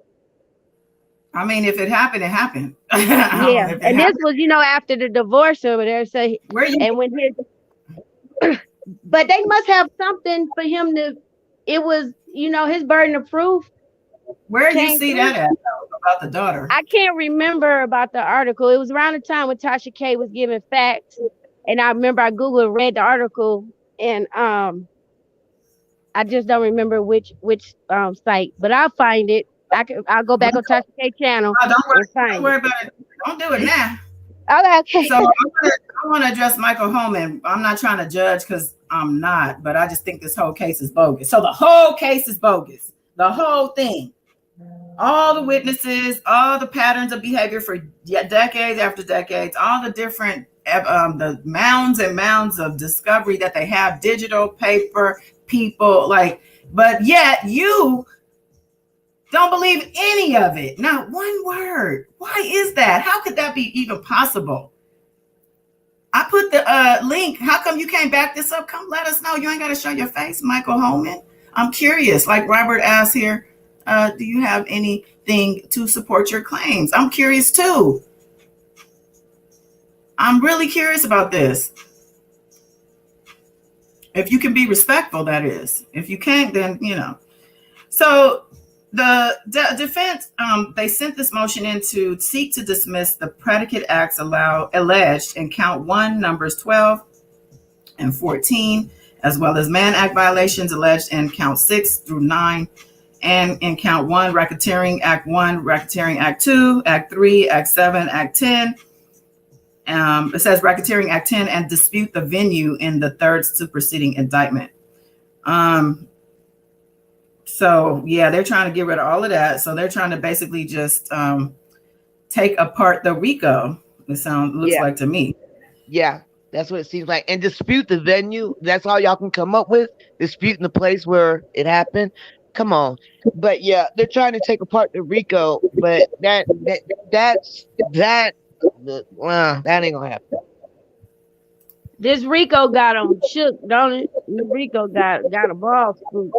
I mean, if it happened, it happened. yeah. If it And this happened, was, after the divorce over there. So, where you and when his, but they must have something for him to. It was, his burden of proof where you came see through. that at though, about the daughter? I can't remember about the article. It was around the time when Tasha K was giving facts, and I remember I googled and read the article, and I just don't remember which site, but I'll find it. I'll go back on Tasha K channel Oh, don't and worry, don't find worry it. about it. Don't do it now. Okay. So I want to address Michael Holman. I'm not trying to judge because I'm not, but I just think this whole case is bogus. So the whole case is bogus. The whole thing. All the witnesses, all the patterns of behavior for decades after decades, all the different the mounds and mounds of discovery that they have, digital, paper, people, but yet you don't believe any of it. Not one word. Why is that? How could that be even possible? I put the link. How come you can't back this up? Come let us know. You ain't got to show your face, Michael Holman. I'm curious. Like Robert asked here, do you have anything to support your claims? I'm curious too. I'm really curious about this. If you can be respectful, that is. If you can't, then, So the defense, they sent this motion in to seek to dismiss the predicate acts alleged in count 1, numbers 12 and 14, as well as Mann Act violations alleged in count 6 through 9, and in count 1, Racketeering Act 1, Racketeering Act 2, Act 3, Act 7, Act 10. It says Racketeering Act 10 and dispute the venue in the third superseding indictment. So yeah, they're trying to get rid of all of that. So they're trying to basically just take apart the Rico. Looks like to me. Yeah, that's what it seems like. And dispute the venue. That's all y'all can come up with. Disputing the place where it happened. Come on. But yeah, they're trying to take apart the Rico. But that ain't gonna happen. This Rico got him shook, don't it? Rico got a ball spooked.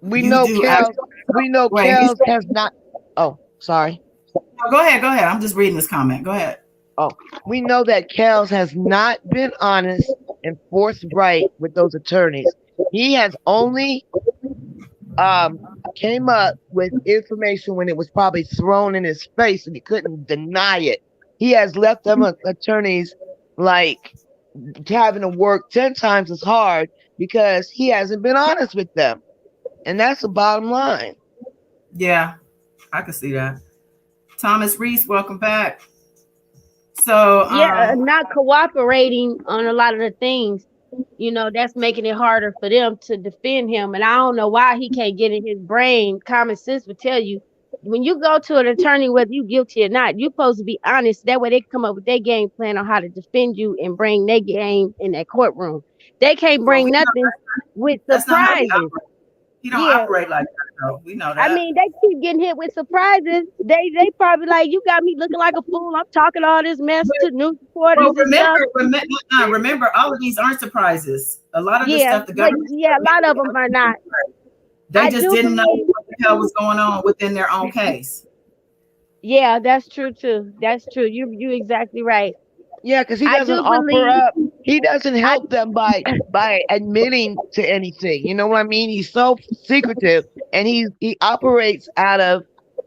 We know Kels has not. Oh, sorry. Oh, go ahead. I'm just reading this comment. Go ahead. Oh, we know that Kels has not been honest and forthright with those attorneys. He has only came up with information when it was probably thrown in his face and he couldn't deny it. He has left them attorneys like having to work 10 times as hard because he hasn't been honest with them. And that's the bottom line. Yeah, I can see that. Thomas Reese, welcome back. So not cooperating on a lot of the things, that's making it harder for them to defend him. And I don't know why he can't get in his brain. Common sense would tell you, when you go to an attorney, whether you're guilty or not, you're supposed to be honest. That way they come up with their game plan on how to defend you and bring their game in that courtroom. They can't bring nothing with surprises. He don't operate like that, though. We know that. I mean, they keep getting hit with surprises. They probably like, you got me looking like a fool. I'm talking all this mess to news reporters and stuff. Remember, all of these aren't surprises. A lot of this stuff, the government. A lot of them are not. They just didn't know what the hell was going on within their own case. Yeah, that's true too. That's true. You exactly right. Yeah, because he doesn't offer up. He doesn't help them by admitting to anything. You know what I mean? He's so secretive, and he operates out of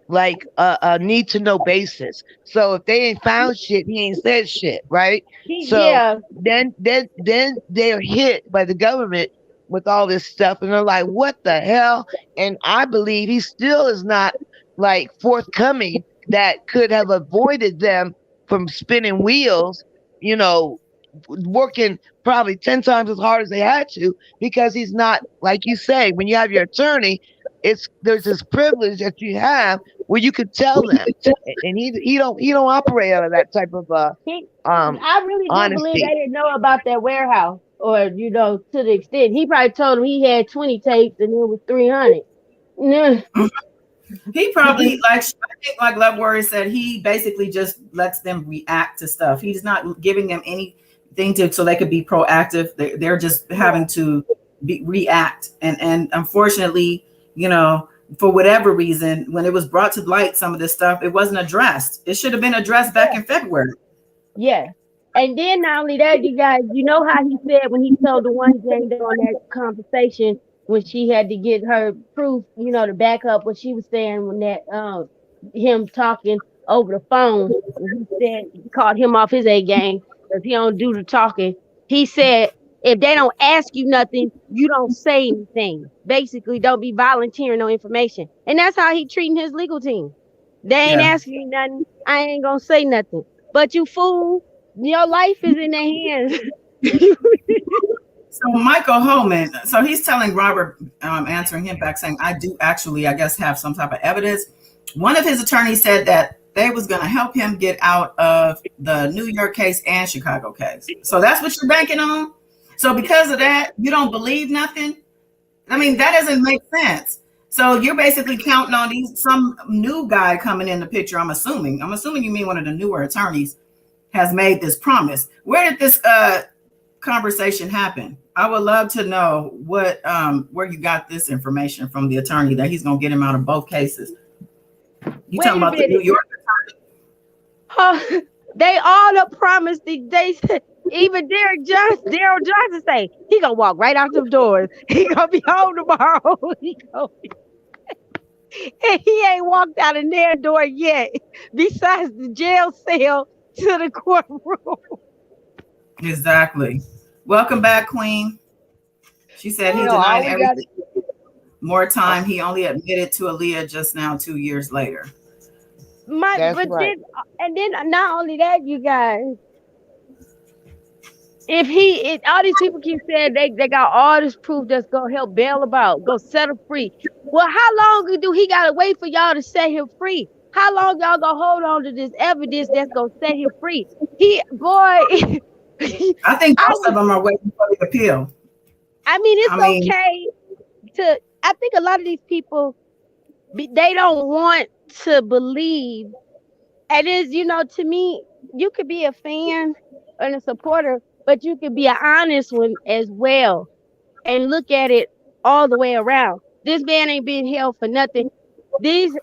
like a need to know basis. So if they ain't found shit, he ain't said shit, right? Then they're hit by the government with all this stuff, and they're like, "What the hell?" And I believe he still is not like forthcoming. That could have avoided them from spinning wheels, working probably 10 times as hard as they had to, because he's not, like you say, when you have your attorney, there's this privilege that you have where you could tell them, and he don't operate out of that type of I really do believe they didn't know about that warehouse, or to the extent he probably told them he had 20 tapes and it was 300. He probably I think Love Warrior said, he basically just lets them react to stuff. He's not giving them any thing to so they could be proactive. They're just having to react, and unfortunately, you know, for whatever reason, when it was brought to light, some of this stuff, it wasn't addressed. It should have been addressed back in February. Yeah. And then not only that, you guys, you know how he said when he told the one Jane Doe on that conversation when she had to get her proof, you know, to back up what she was saying when that him talking over the phone when he said he called him off his A game because he don't do the talking. He said if they don't ask you nothing, you don't say anything. Basically, don't be volunteering no information. And that's how he treating his legal team. They ain't Yeah. asking you nothing. I ain't gonna say nothing. But you fool, your life is in their hands. So Michael Holman, so he's telling Robert, answering him back saying, I do actually, I guess, have some type of evidence. One of his attorneys said that they was going to help him get out of the New York case and Chicago case. So that's what you're banking on. So because of that, you don't believe nothing. I mean, that doesn't make sense. So you're basically counting on some new guy coming in the picture. I'm assuming you mean one of the newer attorneys has made this promise. Where did this conversation happen? I would love to know what where you got this information from the attorney that he's gonna get him out of both cases. You Wait talking a about the minute. New York attorney? They all the promise they said even Daryl Johnson say he gonna walk right out the doors. He gonna be home tomorrow. And he ain't walked out of their door yet. Besides the jail cell to the courtroom. Exactly. Welcome back, Queen. She said he You know, denied all we got everything. More time. He only admitted to Aaliyah just now, 2 years later. that's But right. then not only that, you guys, if all these people keep saying they got all this proof that's gonna help bail him out, go set him free. Well, how long do he gotta wait for y'all to set him free? How long y'all gonna hold on to this evidence that's gonna set him free? He boy, I think I most was of them are waiting for the appeal. I mean I it's mean, okay to I think a lot of these people they don't want to believe. And it's, to me, you could be a fan and a supporter, but you could be an honest one as well and look at it all the way around. This man ain't being held for nothing. These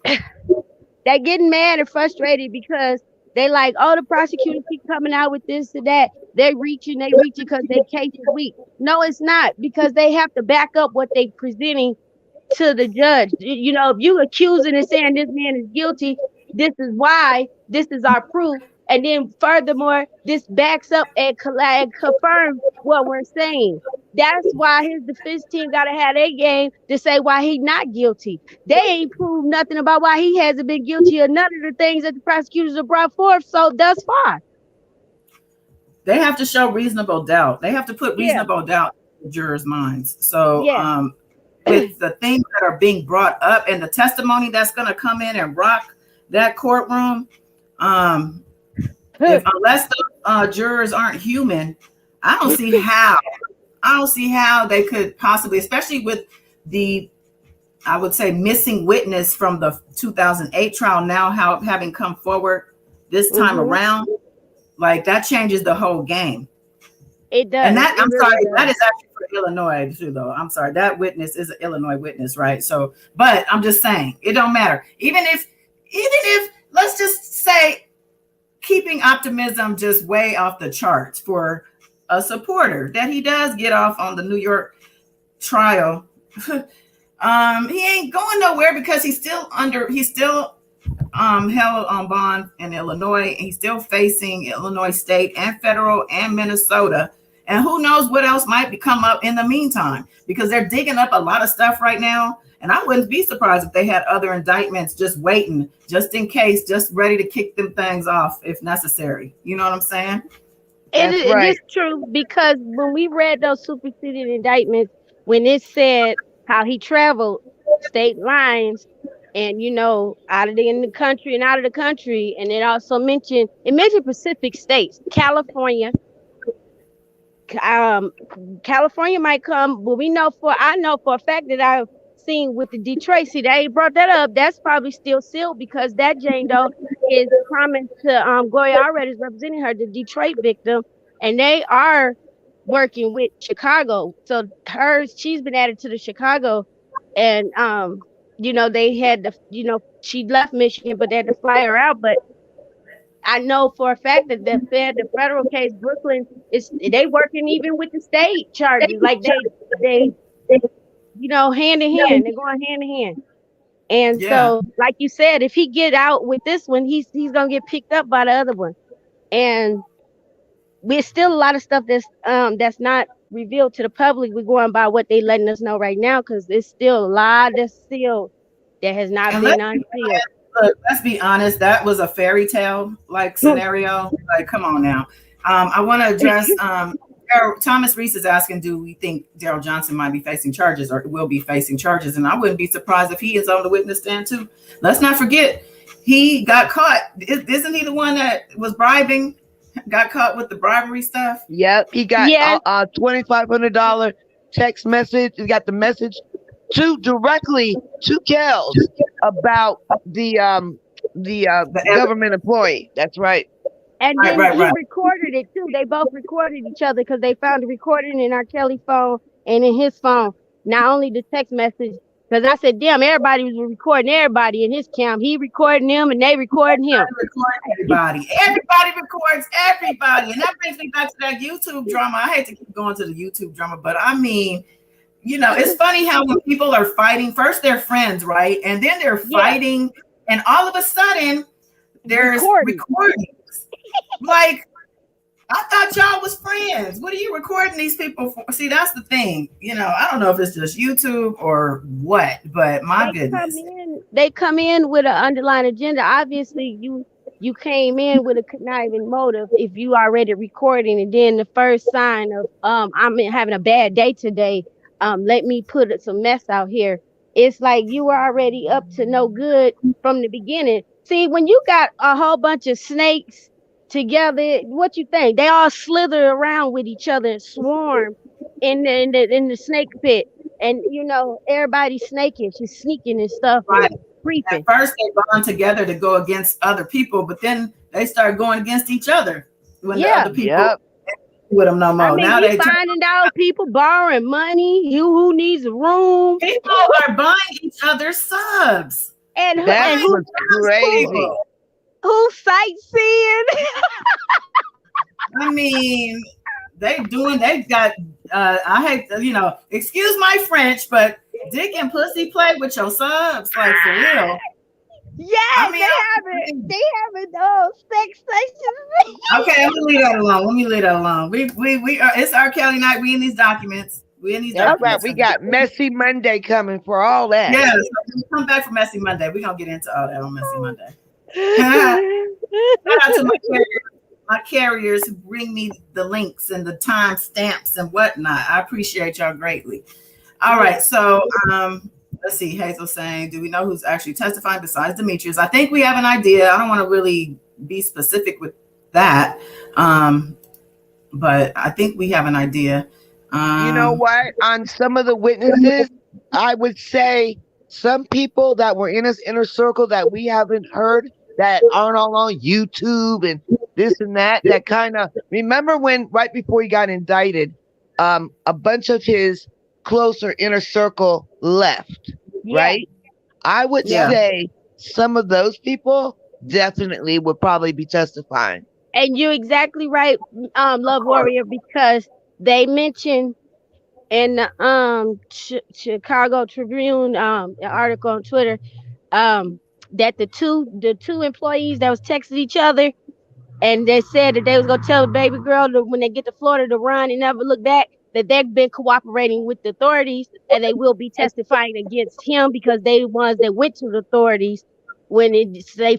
they getting mad and frustrated because they like, oh, the prosecutors keep coming out with this and that. They reaching because their case is weak. No, it's not because they have to back up what they presenting to the judge. If you accusing and saying this man is guilty, this is why, this is our proof. And then furthermore, this backs up and confirms what we're saying. That's why his defense team got to have their game to say why he's not guilty. They ain't proved nothing about why he hasn't been guilty of none of the things that the prosecutors have brought forth. So thus far, they have to show reasonable doubt. They have to put yeah, reasonable doubt in jurors' minds. So yeah. with the things that are being brought up and the testimony that's going to come in and rock that courtroom, if unless the jurors aren't human, I don't see how. I don't see how they could possibly, especially with the, I would say, missing witness from the 2008 trial now having come forward this time Hmm. around. Like that changes the whole game. It does. And that, It I'm really sorry, that does. is actually for Illinois too, though. I'm sorry, that witness is an Illinois witness, right? So, but I'm just saying, it don't matter. Even if let's just say, keeping optimism just way off the charts for a supporter that he does get off on the New York trial. He ain't going nowhere because he's still held on bond in Illinois. He's still facing Illinois state and federal and Minnesota. And who knows what else might come up in the meantime, because they're digging up a lot of stuff right now. And I wouldn't be surprised if they had other indictments just waiting, just in case, just ready to kick them things off if necessary. You know what I'm saying? That's It right. is true because when we read those superseded indictments, when it said how he traveled state lines and out of in the country and out of the country, and it mentioned Pacific states, California. Um, California might come, but I know for a fact that I've seen with the Detroit. See, they ain't brought that up. That's probably still sealed because that Jane Doe is common to Gloria already is representing her, the Detroit victim. and they are working with Chicago. So she's been added to the Chicago, and they had to, she left Michigan, but they had to fly her out. But I know for a fact that the federal case, Brooklyn, is they working even with the state charges. Like they hand in hand. They're going hand in hand. And Yeah. so, like you said, if he get out with this one, he's gonna get picked up by the other one. And we're still a lot of stuff that's not revealed to the public. We're going by what they letting us know right now, because there's still a lot that's still that has not And been unsealed. let's be honest, that was a fairy tale like scenario. Like, come on now. I want to address Thomas Reese is asking, do we think Daryl Johnson might be facing charges or will be facing charges? And I wouldn't be surprised if he is on the witness stand too. Let's not forget, he got caught. Isn't he the one that was bribing? Got caught with the bribery stuff? Yep, he got a $2,500 text message. He got the message directly to Kells about the government employee. That's right. And then he recorded it too. They both recorded each other because they found the recording in R. Kelly's phone and in his phone. Not only the text message, because I said, damn, everybody was recording everybody in his camp. He recording them and they recording him. Everybody records everybody. And that brings me back to that YouTube drama. I hate to keep going to the YouTube drama, but I mean, it's funny how when people are fighting, first they're friends, right? And then they're fighting, and all of a sudden there's recordings. Like, I thought y'all was friends. What are you recording these people for? See, that's the thing. I don't know if it's just YouTube or what, but my goodness. They come in with an underlying agenda. Obviously, you came in with a conniving motive if you already recording, and then the first sign of I'm having a bad day today. Let me put some mess out here. It's like you were already up to no good from the beginning. See, when you got a whole bunch of snakes together, what you think? They all slither around with each other and swarm in the snake pit, and everybody's snaking, she's sneaking and stuff, right? And creeping. At first, they bond together to go against other people, but then they start going against each other when the other people with them no more. I mean, now they finding out people borrowing money. Who needs a room? People are buying each other's subs, and who's crazy. Who's sightseeing? I mean, they got I hate excuse my French, but dick and pussy play with your subs, like, for real. Yeah, I mean, they have it sex sessions. Okay, let me leave that alone. We are, it's R. Kelly night. We in these documents. That's right. We got Messy Monday coming for all that. Yeah, so come back for Messy Monday. We're gonna get into all that on Messy Monday. Shout out to my carriers who bring me the links and the time stamps and whatnot. I appreciate y'all greatly. All right, so let's see. Hazel saying, do we know who's actually testifying besides Demetrius? I think we have an idea. I don't want to really be specific with that, but I think we have an idea. You know what? On some of the witnesses, I would say some people that were in his inner circle that we haven't heard, that aren't all on YouTube and this and that, that kind of, remember when right before he got indicted, a bunch of his closer inner circle left, right? I would say some of those people definitely would probably be testifying. And you're exactly right, Love Warrior, because they mentioned in the Chicago Tribune article on Twitter that the two employees that was texting each other, and they said that they was gonna tell the baby girl that when they get to Florida to run and never look back, that they've been cooperating with the authorities, and they will be testifying against him because they the ones that went to the authorities when they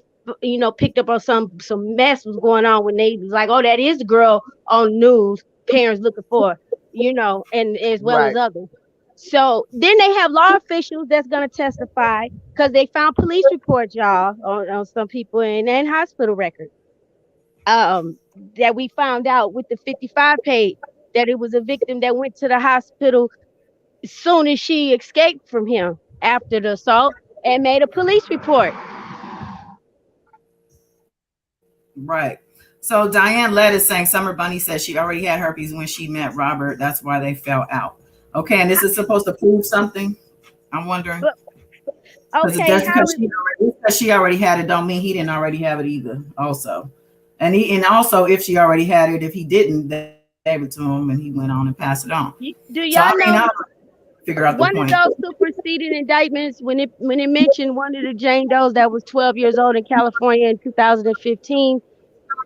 picked up on some mess was going on, when they was like, oh, that is the girl on news parents looking for, and as well as others. So then they have law officials that's going to testify because they found police reports, y'all, on some people in hospital records. That we found out with the 55 page that it was a victim that went to the hospital as soon as she escaped from him after the assault and made a police report. Right. So Diane Led is saying Summer Bunny says she already had herpes when she met Robert. That's why they fell out. Okay, and this is supposed to prove something. I'm wondering. But Because okay, just how because is she already had it, don't mean he didn't already have it either. Also, and also if she already had it, if he didn't, they gave it to him and he went on and passed it on. do So y'all I mean, know I'll figure out the one of point. those superseding indictments when it mentioned one of the Jane Does that was 12 years old in California in 2015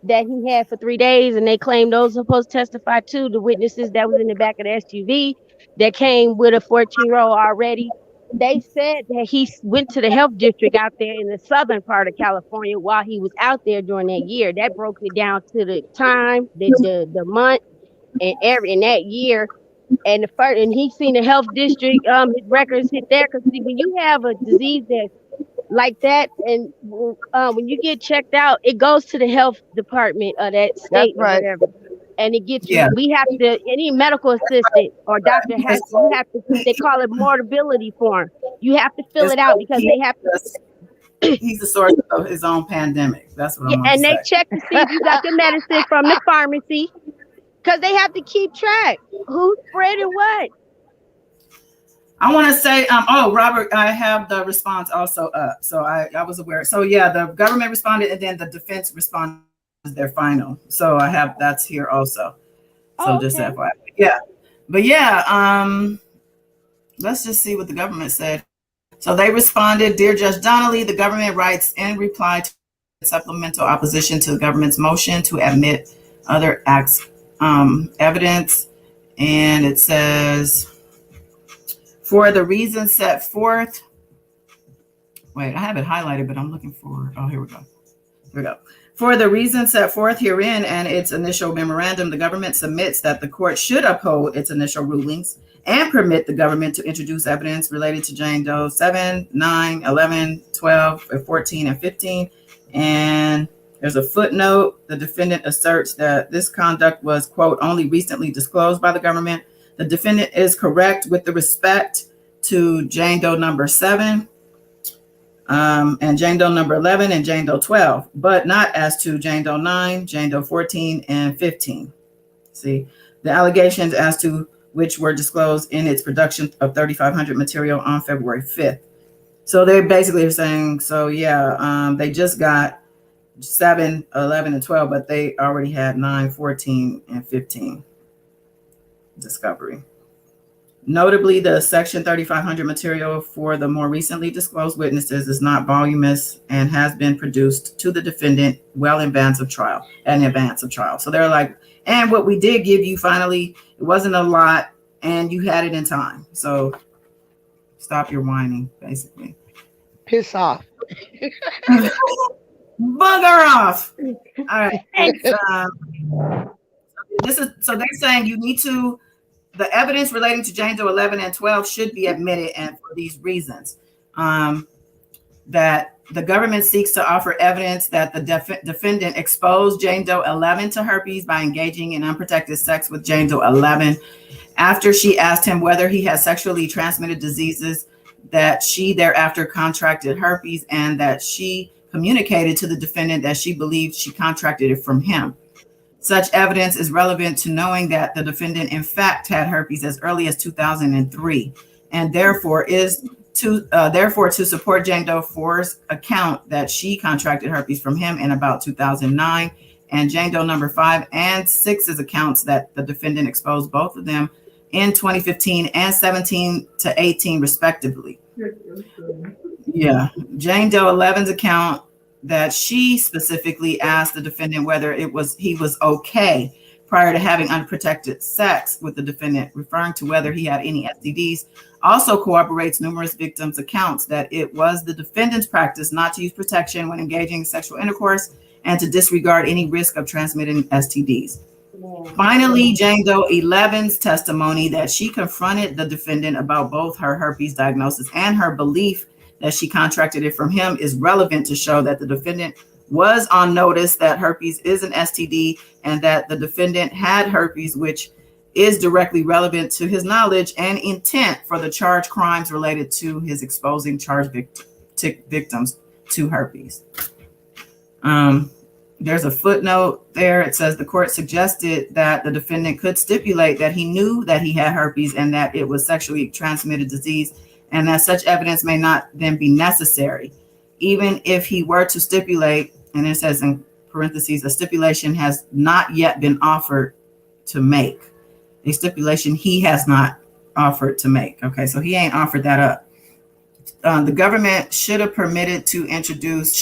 that he had for 3 days, and they claimed those supposed to testify too. The witnesses that was in the back of the SUV that came with a 14-year-old already. They said that went to the health district out there in the southern part of California while he was out there during that year. That broke it down to the time, the month, and every in that year. And the first, and he seen the health district his records hit there because when you have a disease that like that, and when you get checked out, it goes to the health department of that That's state or right. whatever, and it gets Yeah, we have to, any medical assistant or doctor has, it's you called, have to, they call it mortability form. You have to fill it's it out called, because they have to, he's the source of his own pandemic. That's what I yeah, want to and they say. check to see if you got the medicine from the pharmacy because they have to keep track who's spreading what. I want to say, oh, Robert, I have the response also up. So I was aware. So yeah, the government responded and then the defense responded as their final. So I have that's here also. So Oh, just okay. FYI. Yeah. But yeah, let's just see what the government said. So they responded, Dear Judge Donnelly, the government writes in reply to supplemental opposition to the government's motion to admit other acts evidence. And it says, for the reasons set forth, wait, I have it highlighted, but I'm looking for, oh, here we go. Here we go. For the reasons set forth herein and its initial memorandum, the government submits that the court should uphold its initial rulings and permit the government to introduce evidence related to Jane Doe 7, 9, 11, 12, 14, and 15. And there's a footnote. The defendant asserts that this conduct was, quote, only recently disclosed by the government. The defendant is correct with the respect to Jane Doe number 7, and Jane Doe number 11 and Jane Doe 12, but not as to Jane Doe 9, Jane Doe 14, and 15. See, the allegations as to which were disclosed in its production of 3,500 material on February 5th. So they basically are saying, so yeah, they just got 7, 11, and 12, but they already had 9, 14, and 15 discovery. Notably, the Section 3500 material for the more recently disclosed witnesses is not voluminous and has been produced to the defendant well in advance of trial. So they're like, and what we did give you finally, it wasn't a lot, and you had it in time. So stop your whining, basically. Piss off. Bugger off. All right. And So they're saying you need to, the evidence relating to Jane Doe 11 and 12 should be admitted, and for these reasons, that the government seeks to offer evidence that the defendant exposed Jane Doe 11 to herpes by engaging in unprotected sex with Jane Doe 11 after she asked him whether he had sexually transmitted diseases, that she thereafter contracted herpes, and that she communicated to the defendant that she believed she contracted it from him. Such evidence is relevant to knowing that the defendant in fact had herpes as early as 2003, and therefore to support Jane Doe 4's account that she contracted herpes from him in about 2009, and Jane Doe number 5 and 6's accounts that the defendant exposed both of them in 2015 and 17 to 18 respectively. Yeah, Jane Doe 11's account that she specifically asked the defendant whether he was okay prior to having unprotected sex with the defendant, referring to whether he had any STDs, also corroborates numerous victims' accounts that it was the defendant's practice not to use protection when engaging in sexual intercourse and to disregard any risk of transmitting STDs. Finally, Jane Doe 11's testimony that she confronted the defendant about both her herpes diagnosis and her belief that she contracted it from him is relevant to show that the defendant was on notice that herpes is an STD and that the defendant had herpes, which is directly relevant to his knowledge and intent for the charged crimes related to his exposing charged victims to herpes. there's a footnote there. It says the court suggested that the defendant could stipulate that he knew that he had herpes and that it was sexually transmitted disease, and that such evidence may not then be necessary. Even if he were to stipulate, and it says in parentheses, a stipulation has not yet been offered to make. A stipulation he has not offered to make. Okay, so he ain't offered that up. The government should be permitted to introduce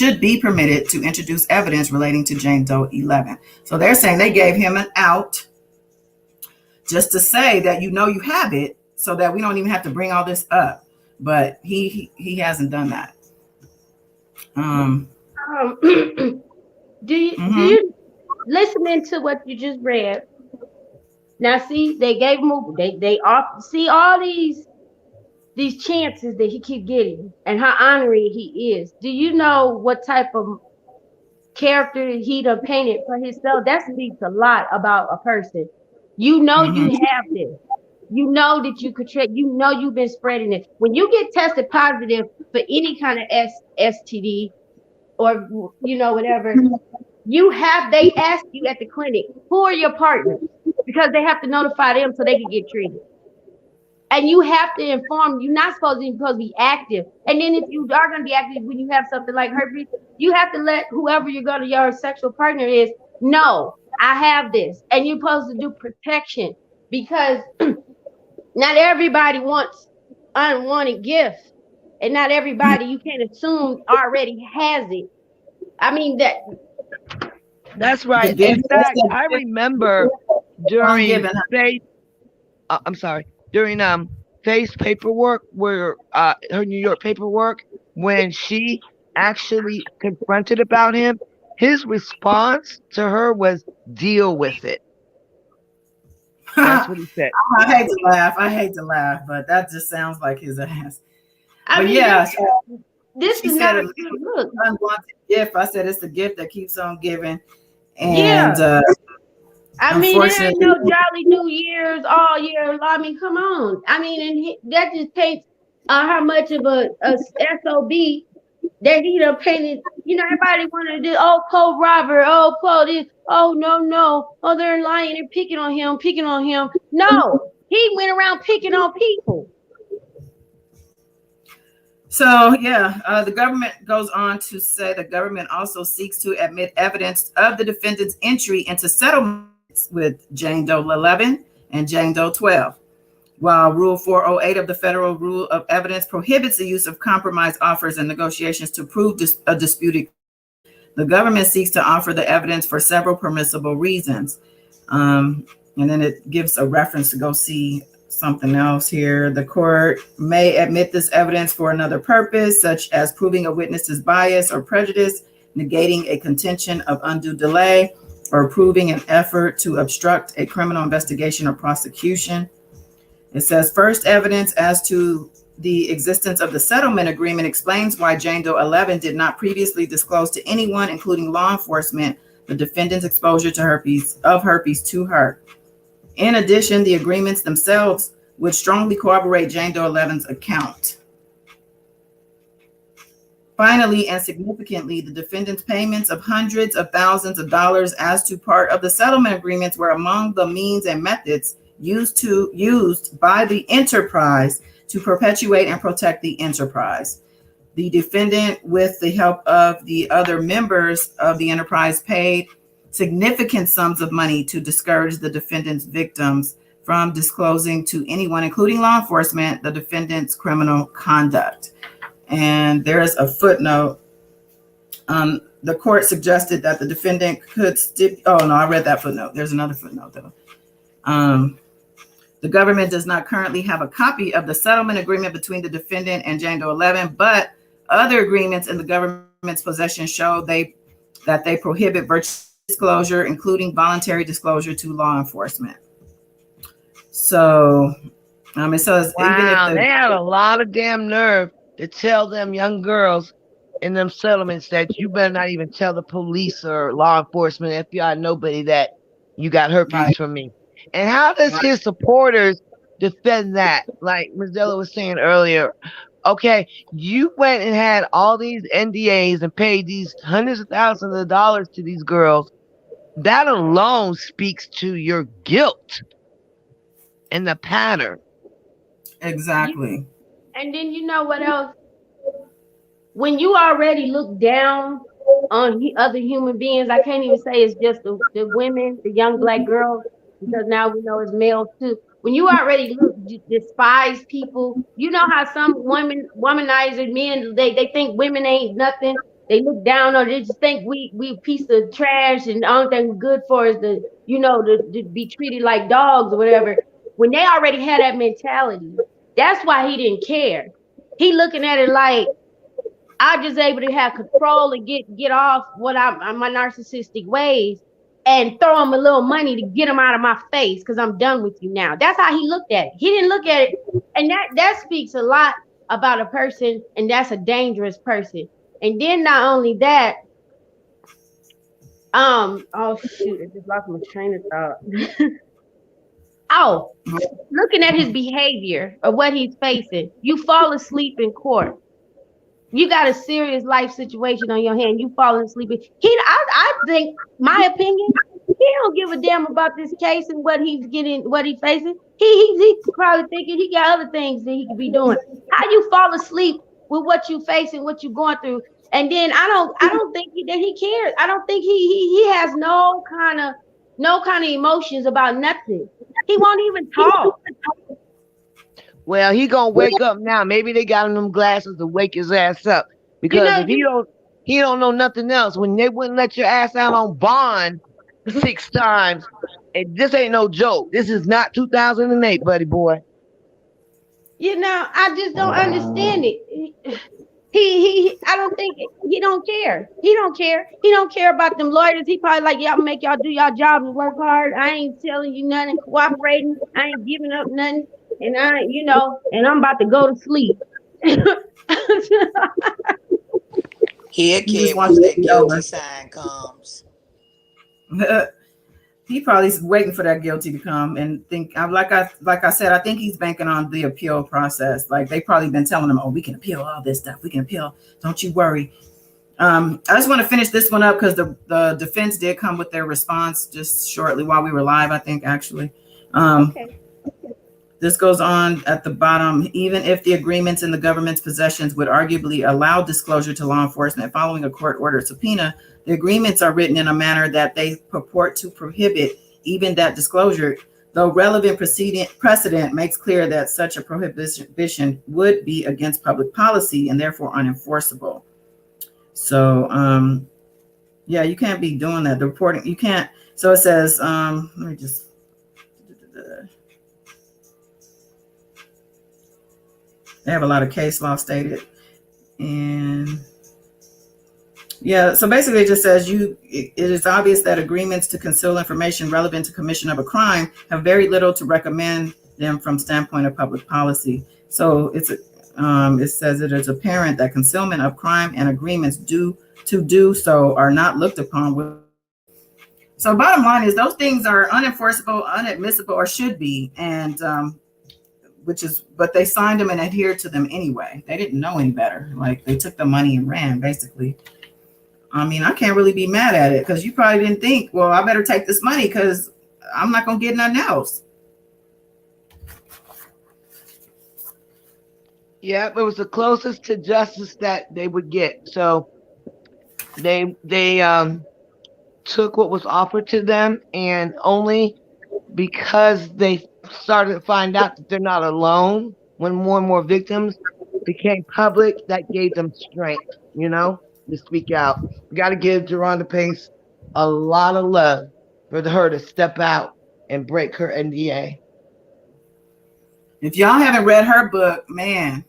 evidence relating to Jane Doe 11. So they're saying they gave him an out just to say that you have it, so that we don't even have to bring all this up. But he hasn't done that. Do you listening to what you just read? Now, see, they gave him they see all these chances that he keep getting and how honorary he is. Do you know what type of character he done painted for himself? That speaks a lot about a person. You have this. You know that you could check. You know you've been spreading it. When you get tested positive for any kind of STD or whatever, they ask you at the clinic, who are your partners? Because they have to notify them so they can get treated. And you have to inform. You're not supposed to be active. And then if you are going to be active when you have something like herpes, you have to let whoever your sexual partner is know, I have this. And you're supposed to do protection, because not everybody wants unwanted gifts. And not everybody, you can't assume, already has it. I mean, that's right. In fact, I remember during Faith's paperwork, where her New York paperwork, when she actually confronted about him, his response to her was, deal with it. That's what he said. I hate to laugh, but that just sounds like his ass. This is not a good look. Unwanted gift. I said it's a gift that keeps on giving. And I mean, there ain't no Jolly New Year's all year. I mean, come on. I mean, and that just paints how much of a SOB that he done painted. Everybody wanted to do, Poe robber, Poe this, no, they're lying and picking on him. No, he went around picking on people. So, the government goes on to say the government also seeks to admit evidence of the defendant's entry into settlements with Jane Doe 11 and Jane Doe 12. While Rule 408 of the Federal Rule of Evidence prohibits the use of compromise offers and negotiations to prove a disputed, the government seeks to offer the evidence for several permissible reasons. And then it gives a reference to go see something else here. The court may admit this evidence for another purpose, such as proving a witness's bias or prejudice, negating a contention of undue delay, or proving an effort to obstruct a criminal investigation or prosecution. It says first evidence as to the existence of the settlement agreement explains why Jane Doe 11 did not previously disclose to anyone, including law enforcement, the defendant's exposure to herpes to her. In addition, the agreements themselves would strongly corroborate Jane Doe 11's account. Finally, and significantly, the defendant's payments of hundreds of thousands of dollars as to part of the settlement agreements were among the means and methods used by the enterprise to perpetuate and protect the enterprise. The defendant, with the help of the other members of the enterprise, paid significant sums of money to discourage the defendant's victims from disclosing to anyone, including law enforcement, the defendant's criminal conduct. And there is a footnote. The court suggested that the defendant could I read that footnote. There's another footnote though. The government does not currently have a copy of the settlement agreement between the defendant and Jane Doe 11, but other agreements in the government's possession show that they prohibit virtual disclosure, including voluntary disclosure to law enforcement. So, it says, wow, they had a lot of damn nerve to tell them young girls in them settlements that you better not even tell the police or law enforcement, FBI, nobody, that you got herpes from me. And how does his supporters defend that? Like Ms. Della was saying earlier, Okay, you went and had all these NDAs and paid these hundreds of thousands of dollars to these girls. That alone speaks to your guilt and the pattern. You, Exactly. and then you know what else? When you already look down on other human beings, I can't even say it's just the women, the young black girls, because now we know it's males too. When you already despise people, you know how some womanizer men they think women ain't nothing. They look down on it. They just think we a piece of trash and the only thing we're good for is to be treated like dogs or whatever. When they already had that mentality, that's why he didn't care. He looking at it like I just able to have control and get off what I'm my narcissistic ways and throw him a little money to get him out of my face because I'm done with you now. That's how he looked at it. He didn't look at it, and that speaks a lot about a person, and that's a dangerous person. And then not only that, oh shoot, I just lost my train of thought. Oh, looking at his behavior or what he's facing, you fall asleep in court. You got a serious life situation on your hand. You falling asleep. I think, my opinion, he don't give a damn about this case and what he's getting, what he's facing. He's probably thinking he got other things that he could be doing. How you fall asleep with what you facing, what you going through, and then I don't think that he cares. I don't think he has no kind of emotions about nothing. He won't even talk. Well, he gonna wake up now. Maybe they got him them glasses to wake his ass up. You Because know, if he don't know nothing else. When they wouldn't let your ass out on bond 6 times, and this ain't no joke. This is not 2008, buddy boy. I just don't understand it. I don't think he don't care. He don't care. He don't care about them lawyers. He probably like, y'all make y'all do y'all job and work hard. I ain't telling you nothing, cooperating. I ain't giving up nothing. And and I'm about to go to sleep. He'll He just care wants once to that be guilty over. sign comes. He probably is waiting for that guilty to come and think. Like I said, I think he's banking on the appeal process. Like they probably been telling him, "Oh, we can appeal all this stuff. We can appeal. Don't you worry." I just want to finish this one up because the defense did come with their response just shortly while we were live. I think actually. Um, Okay. This goes on at the bottom. Even if the agreements in the government's possessions would arguably allow disclosure to law enforcement following a court order subpoena, the agreements are written in a manner that they purport to prohibit even that disclosure, though relevant precedent makes clear that such a prohibition would be against public policy and therefore unenforceable. So, yeah, you can't be doing that. The reporting, you can't. So it says, let me just. They have a lot of case law stated. And yeah, so basically it just says it is obvious that agreements to conceal information relevant to commission of a crime have very little to recommend them from standpoint of public policy. So it says it is apparent that concealment of crime and agreements to do so are not looked upon with. So bottom line is those things are unenforceable, unadmissible, or should be. And but they signed them and adhered to them anyway. They didn't know any better. Like they took the money and ran, basically. I mean, I can't really be mad at it because you probably didn't think, well, I better take this money because I'm not going to get nothing else. Yep, it was the closest to justice that they would get. So they took what was offered to them, and only because they started to find out that they're not alone when more and more victims became public, that gave them strength, to speak out. We got to give Geronda Pace a lot of love for her to step out and break her NDA. If y'all haven't read her book, man,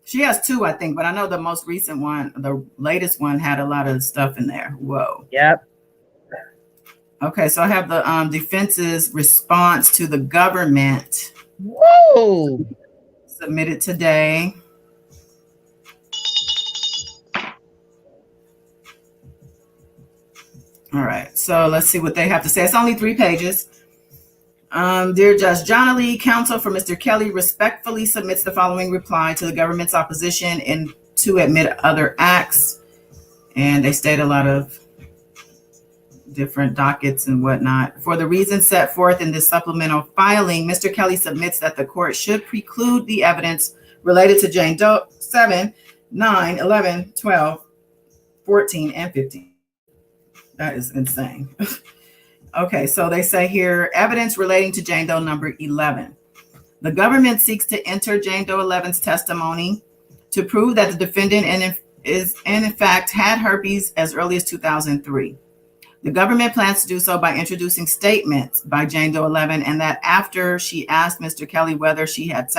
she has two, I think, but I know the most recent one, the latest one, had a lot of stuff in there. Whoa. Yep. Okay, so I have the defense's response to the government. Whoa. Submitted today. All right, so let's see what they have to say. It's only 3 pages. Dear Judge Johnny, counsel for Mr. Kelly respectfully submits the following reply to the government's opposition and to admit other acts. And they state a lot of different dockets and whatnot. For the reasons set forth in this supplemental filing, Mr. Kelly submits that the court should preclude the evidence related to Jane Doe 7, 9, 11, 12, 14, and 15. That is insane. Okay, so they say here, evidence relating to Jane Doe number 11. The government seeks to enter Jane Doe 11's testimony to prove that the defendant in fact had herpes as early as 2003. The government plans to do so by introducing statements by Jane Doe 11, and that after she asked Mr. Kelly whether he had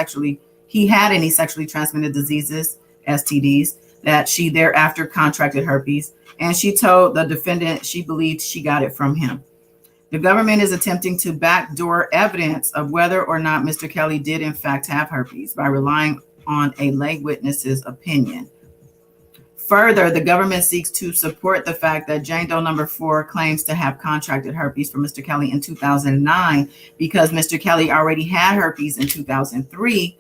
any sexually transmitted diseases, STDs, that she thereafter contracted herpes, and she told the defendant she believed she got it from him. The government is attempting to backdoor evidence of whether or not Mr. Kelly did in fact have herpes by relying on a lay witness's opinion. Further, the government seeks to support the fact that Jane Doe number 4 claims to have contracted herpes from Mr. Kelly in 2009 because Mr. Kelly already had herpes in 2003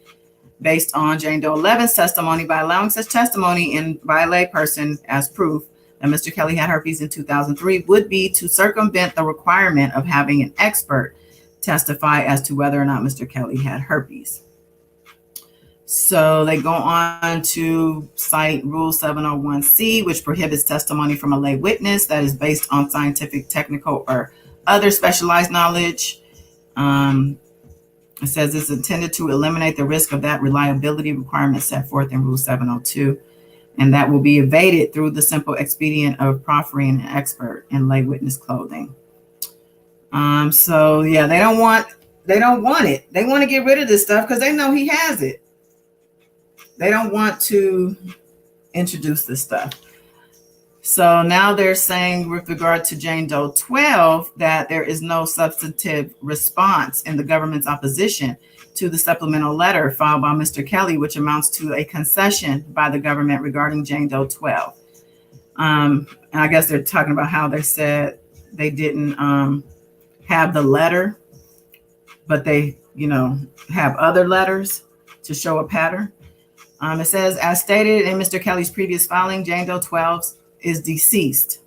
based on Jane Doe 11's testimony. By allowing such testimony by a lay person as proof that Mr. Kelly had herpes in 2003 would be to circumvent the requirement of having an expert testify as to whether or not Mr. Kelly had herpes. So they go on to cite Rule 701C, which prohibits testimony from a lay witness that is based on scientific, technical, or other specialized knowledge. It says it's intended to eliminate the risk of that reliability requirement set forth in Rule 702, and that will be evaded through the simple expedient of proffering an expert in lay witness clothing. So yeah, they don't want it. They want to get rid of this stuff because they know he has it. They don't want to introduce this stuff. So now they're saying with regard to Jane Doe 12 that there is no substantive response in the government's opposition to the supplemental letter filed by Mr. Kelly, which amounts to a concession by the government regarding Jane Doe 12. And I guess they're talking about how they said they didn't have the letter, but they, have other letters to show a pattern. It says, as stated in Mr. Kelly's previous filing, Jane Doe 12 is deceased.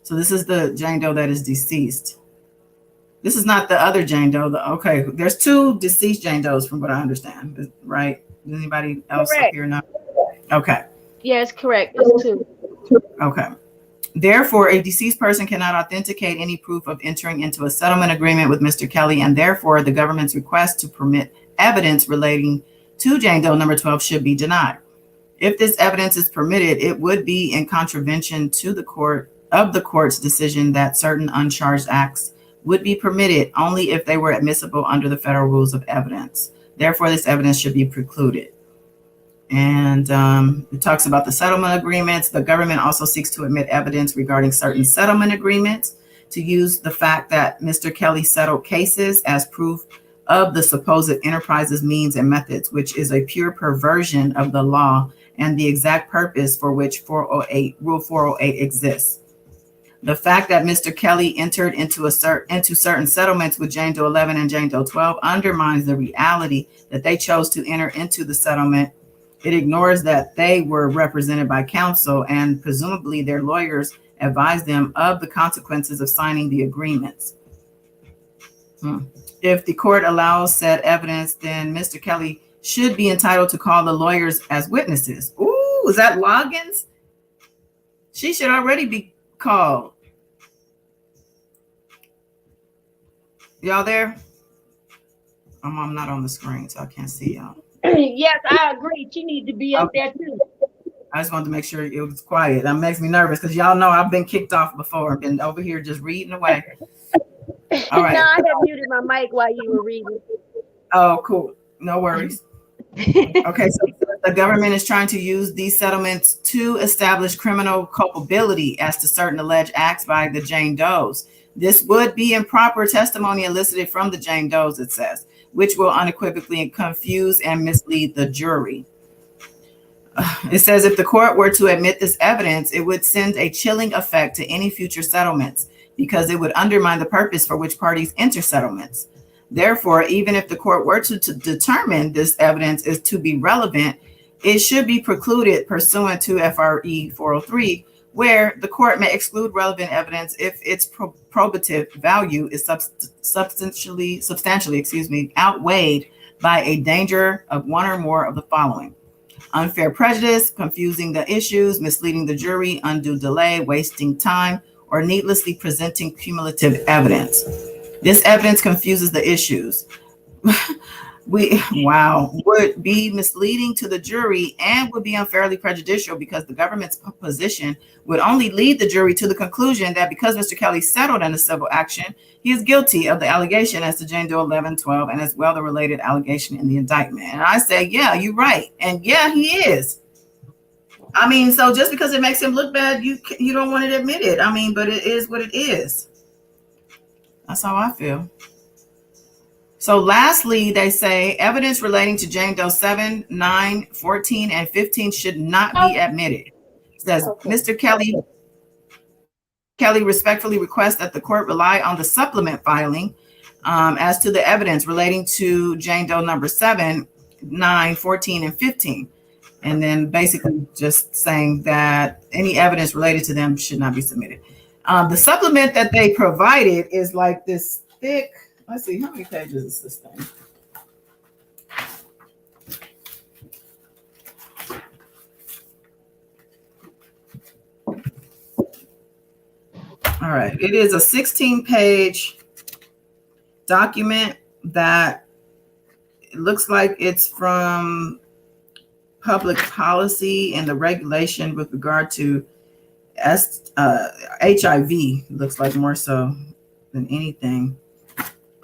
So this is the Jane Doe that is deceased. This is not the other Jane Doe. Okay, there's two deceased Jane Does from what I understand, right? Does anybody else up here know? Okay. Yes, correct. It's two. Okay. Therefore, a deceased person cannot authenticate any proof of entering into a settlement agreement with Mr. Kelly, and therefore the government's request to permit evidence relating to Jane Doe number 12 should be denied. If this evidence is permitted, it would be in contravention to the court's decision that certain uncharged acts would be permitted only if they were admissible under the federal rules of evidence. Therefore, this evidence should be precluded. And it talks about the settlement agreements. The government also seeks to admit evidence regarding certain settlement agreements to use the fact that Mr. Kelly settled cases as proof of the supposed enterprise's means and methods, which is a pure perversion of the law and the exact purpose for which Rule 408 exists. The fact that Mr. Kelly entered into certain settlements with Jane Doe 11 and Jane Doe 12 undermines the reality that they chose to enter into the settlement. It ignores that they were represented by counsel and presumably their lawyers advised them of the consequences of signing the agreements. If the court allows said evidence, then Mr. Kelly should be entitled to call the lawyers as witnesses. Ooh, is that Loggins? She should already be called. Y'all there? I'm not on the screen, so I can't see y'all. Yes, I agree. She needs to be up there too. I just wanted to make sure it was quiet. That makes me nervous because y'all know I've been kicked off before. I've been over here just reading away. All right. No, I had muted my mic while you were reading. Oh, cool. No worries. Okay, so the government is trying to use these settlements to establish criminal culpability as to certain alleged acts by the Jane Does. This would be improper testimony elicited from the Jane Does, it says, which will unequivocally confuse and mislead the jury. It says if the court were to admit this evidence, it would send a chilling effect to any future settlements because it would undermine the purpose for which parties enter settlements. Therefore, even if the court were to determine this evidence is to be relevant, it should be precluded pursuant to FRE 403, where the court may exclude relevant evidence if its probative value is substantially outweighed by a danger of one or more of the following: unfair prejudice, confusing the issues, misleading the jury, undue delay, wasting time, or needlessly presenting cumulative evidence. This evidence confuses the issues. Would be misleading to the jury and would be unfairly prejudicial because the government's position would only lead the jury to the conclusion that because Mr. Kelly settled in a civil action, he is guilty of the allegation as to Jane Doe 1112 and as well the related allegation in the indictment. And I say, yeah, you're right. And yeah, he is. I mean, so just because it makes him look bad, you don't want to admit it. I mean, but it is what it is. That's how I feel. So lastly, they say evidence relating to Jane Doe 7, 9, 14, and 15 should not be admitted. It says Mr. Kelly respectfully requests that the court rely on the supplement filing as to the evidence relating to Jane Doe number 7, 9, 14, and 15. And then basically just saying that any evidence related to them should not be submitted. The supplement that they provided is like this thick. Let's see, how many pages is this thing? All right, it is a 16-page document that it looks like it's from public policy and the regulation with regard to HIV. It looks like more so than anything.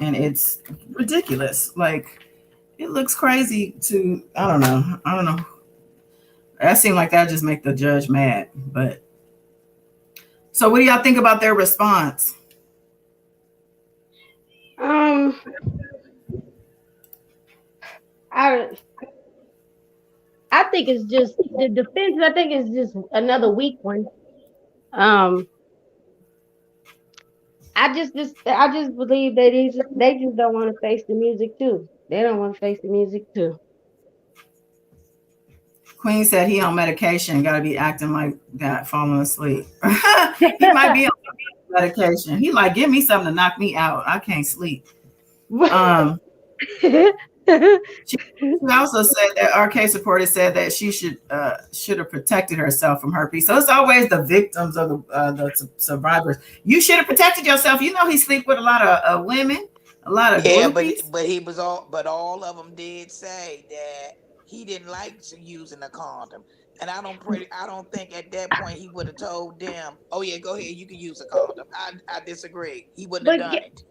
And it's ridiculous. Like, it looks crazy to, I don't know. That seemed like that just make the judge mad. But so what do y'all think about their response? I think it's just the defense. I think it's just another weak one. I just believe that they just don't want to face the music too. They don't want to face the music too. Queen said he on medication, got to be acting like that, falling asleep. He might be on medication. He like, give me something to knock me out. I can't sleep. She also said that our case reporter said that she should have protected herself from herpes. So it's always the victims of the survivors. You should have protected yourself. You know he sleep with a lot of women, a lot of groupies. But all of them did say that he didn't like using a condom. And I don't think at that point he would have told them, "Oh yeah, go ahead, you can use a condom." I disagree. He wouldn't have done it.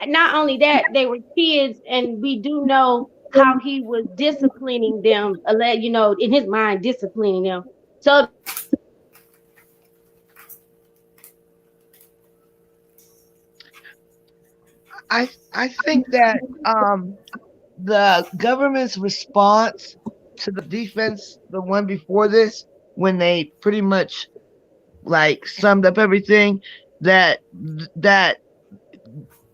Not only that, they were kids, and we do know how he was disciplining them. In his mind, disciplining them. So I think that the government's response to the defense, the one before this, when they pretty much like summed up everything, that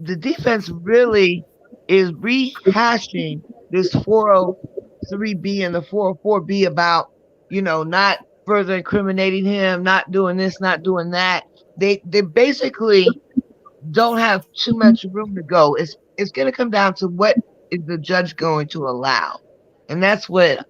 the defense really is rehashing this 403B and the 404B about, not further incriminating him, not doing this, not doing that. They basically don't have too much room to go. It's going to come down to what is the judge going to allow, and that's what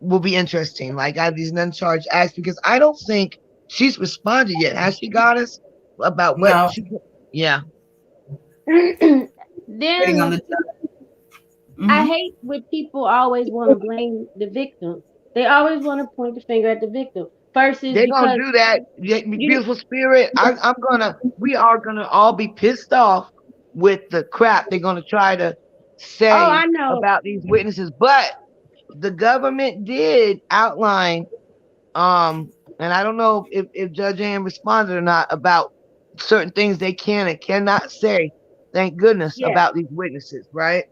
will be interesting. Like, I have these uncharged acts because I don't think she's responded yet. Has she, Goddess, about what? No. Yeah. Then I hate when people always want to blame the victim. They always want to point the finger at the victim. Versus they're gonna do that. Beautiful spirit. We are gonna all be pissed off with the crap they're gonna try to say about these witnesses. But the government did outline, and I don't know if Judge Ann responded or not, about certain things they can and cannot say. Thank goodness about these witnesses, right?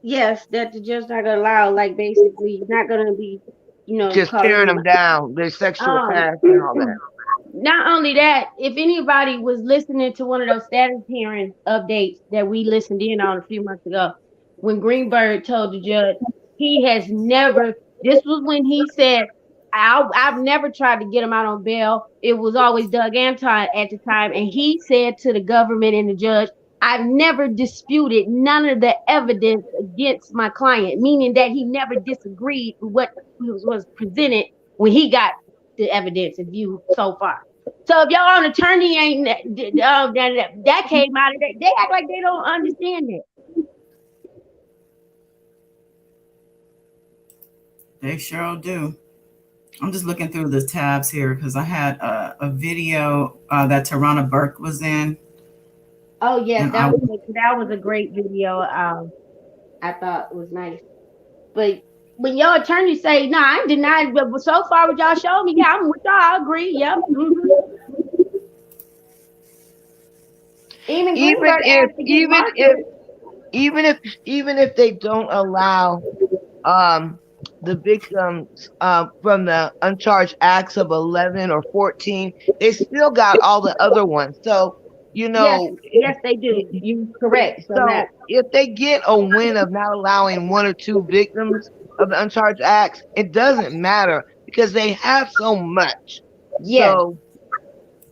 Yes, that the judge not gonna allow. Like, basically, not gonna be, just tearing them down, their sexual past and all that. not only that, if anybody was listening to one of those status hearing updates that we listened in on a few months ago, when Greenberg told the judge he has never, this was when he said, I've never tried to get him out on bail. It was always Doug Anton at the time. And he said to the government and the judge, I've never disputed none of the evidence against my client, meaning that he never disagreed with what was presented when he got the evidence and view so far. So if your own attorney ain't that came out of that, they act like they don't understand it. They sure do. I'm just looking through the tabs here because I had a video that Tarana Burke was in. Oh yes, that was a great video. I thought it was nice. But when your attorney say, "No, I ain't denying," but so far what y'all showed me, yeah, I'm with y'all. I agree. Yep. Mm-hmm. Even if they don't allow the victims from the uncharged acts of 11 or 14, they still got all the other ones. So yes, they do. You correct. So if they get a win of not allowing one or two victims of the uncharged acts, it doesn't matter because they have so much. Yeah. So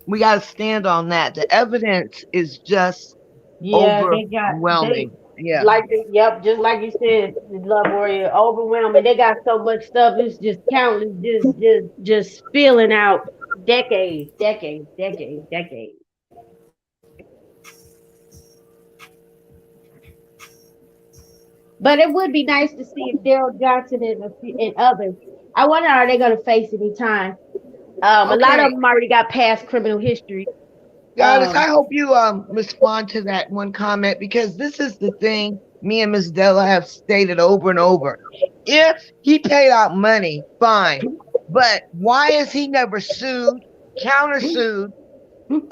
we got to stand on that. The evidence is just overwhelming. Just like you said, Love Warrior, overwhelming. They got so much stuff. It's just countless, just spilling out decades. But it would be nice to see if Daryl Johnson and others. I wonder, are they going to face any time? A lot of them already got past criminal history. Goddess, I hope you respond to that one comment, because this is the thing me and Ms. Della have stated over and over. If he paid out money, fine. But why is he never sued, countersued,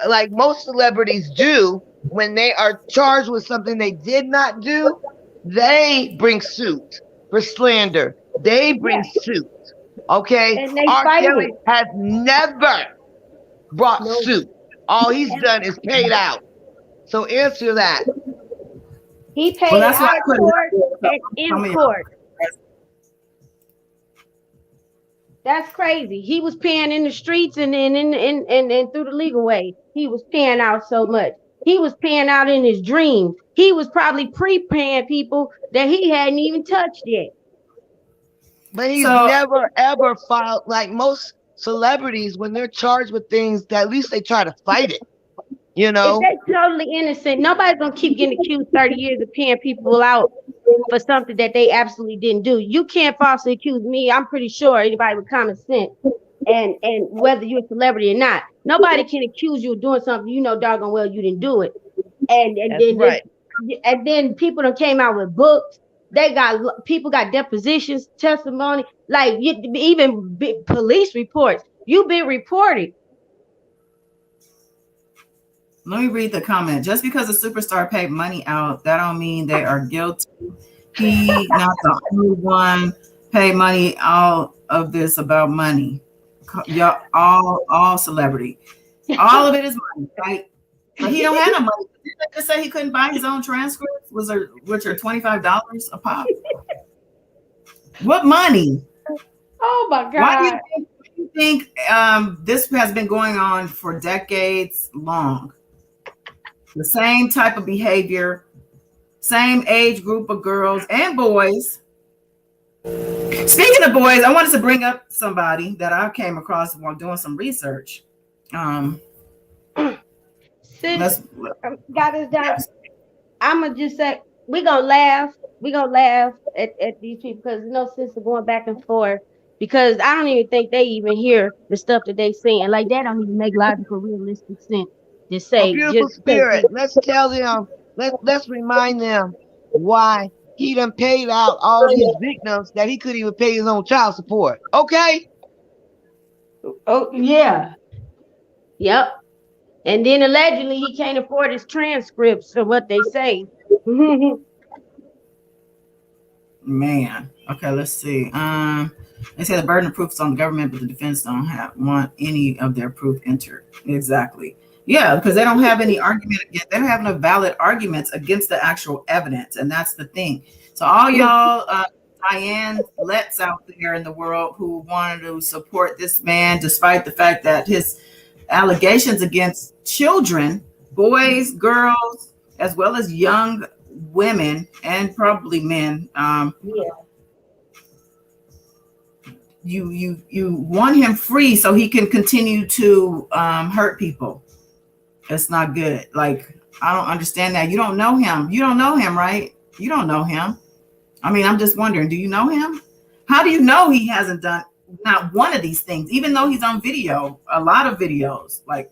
like most celebrities do when they are charged with something they did not do? They bring suit for slander. They bring suit. Okay? R. Kelly has never brought suit. All he's done is paid out. So answer that. He paid out of court and in court. That's crazy. He was paying in the streets and through the legal way. He was paying out so much. He was paying out in his dreams. He was probably pre-paying people that he hadn't even touched yet. But he's never, ever filed, like most celebrities, when they're charged with things, that at least they try to fight it. If they're totally innocent, nobody's going to keep getting accused 30 years of paying people out for something that they absolutely didn't do. You can't falsely accuse me. I'm pretty sure anybody with common sense, and whether you're a celebrity or not, nobody can accuse you of doing something you know doggone well you didn't do it. And then people that came out with books. People got depositions, testimony, like even police reports. You've been reported. Let me read the comment. Just because a superstar paid money out, that don't mean they are guilty. He not the only one paid money out of this about money. Y'all, all celebrity, all of it is money, right? But he don't have no money. Didn't they just say he couldn't buy his own transcripts? Which are $25 a pop? What money? Oh my God! Why do you think this has been going on for decades long? The same type of behavior, same age group of girls and boys. Speaking of boys, I wanted to bring up somebody that I came across while doing some research. Got us down. I'm gonna just say we're gonna laugh. We're gonna laugh at these people because there's no sense of going back and forth, because I don't even think they even hear the stuff that they saying. Like that don't even make logical, realistic sense. Just say, beautiful spirit. Let's tell them. Let's remind them why he done paid out all his victims that he couldn't even pay his own child support. Okay. Oh yeah. Yep. And then allegedly he can't afford his transcripts for what they say. Man. Okay, let's see. They say the burden of proof is on the government, but the defense don't want any of their proof entered. Exactly. Yeah, because they don't have any argument against. They don't have no valid arguments against the actual evidence, and that's the thing. So all y'all, Diane lets out there in the world who wanted to support this man, despite the fact that his allegations against children, boys, girls, as well as young women and probably men. Yeah. You want him free so he can continue to hurt people. It's not good. Like, I don't understand that. You don't know him. You don't know him, right? You don't know him. I mean, I'm just wondering, do you know him? How do you know he hasn't done not one of these things, even though he's on video, a lot of videos? Like,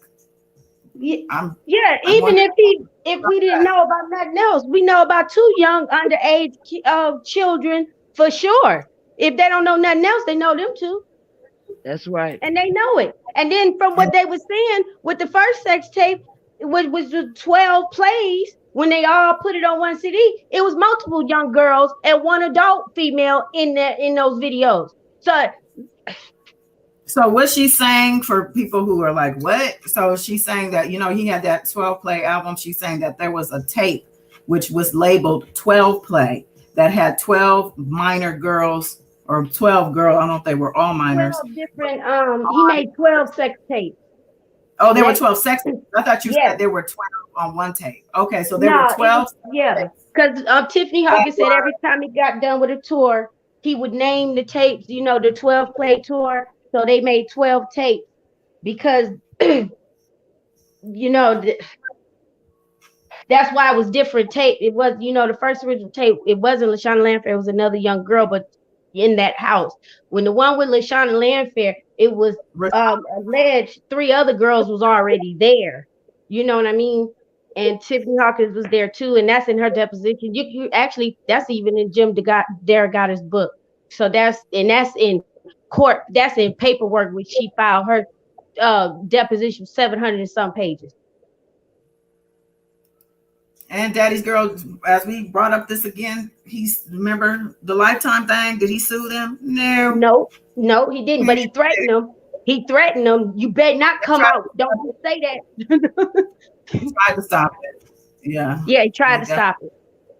Yeah, I'm even wondering. if we didn't know about nothing else, we know about two young underage children for sure. If they don't know nothing else, they know them too, That's right. and they know it. And then from what they were saying with the first sex tape, was the 12 plays when they all put it on one CD. It was multiple young girls and one adult female in those videos. So So what she's saying for people who are like, what? So she's saying that, he had that 12 play album. She's saying that there was a tape which was labeled 12 play that had 12 minor girls or 12 girls. I don't know if they were all minors. 12 different he made 12 sex tapes. Oh, there were Next, 12 sex. I thought you yes. said there were 12 on one tape. Okay, so there were No, 12. yeah. Because Tiffany Hawkins said every time he got done with a tour, he would name the tapes, the 12 play tour. So they made 12 tapes because, you know, th- that's why it was different tape. It was, the first original tape, it wasn't LaShawn Lanfair, it was another young girl, but in that house. When the one with LaShawn Lanfair, it was alleged 3 other girls was already there. You know what I mean? And Tiffany Hawkins was there too, and that's in her deposition. You actually, that's even in Jim Derogatis' book. So that's in court. That's in paperwork which she filed her deposition, 700 and some pages. And Daddy's Girl, as we brought up this again, remember the Lifetime thing? Did he sue them? No. No, he didn't. But he threatened them. He threatened them. You better not come out. Don't just say that. He tried to stop it. Yeah. Yeah, he tried to stop it.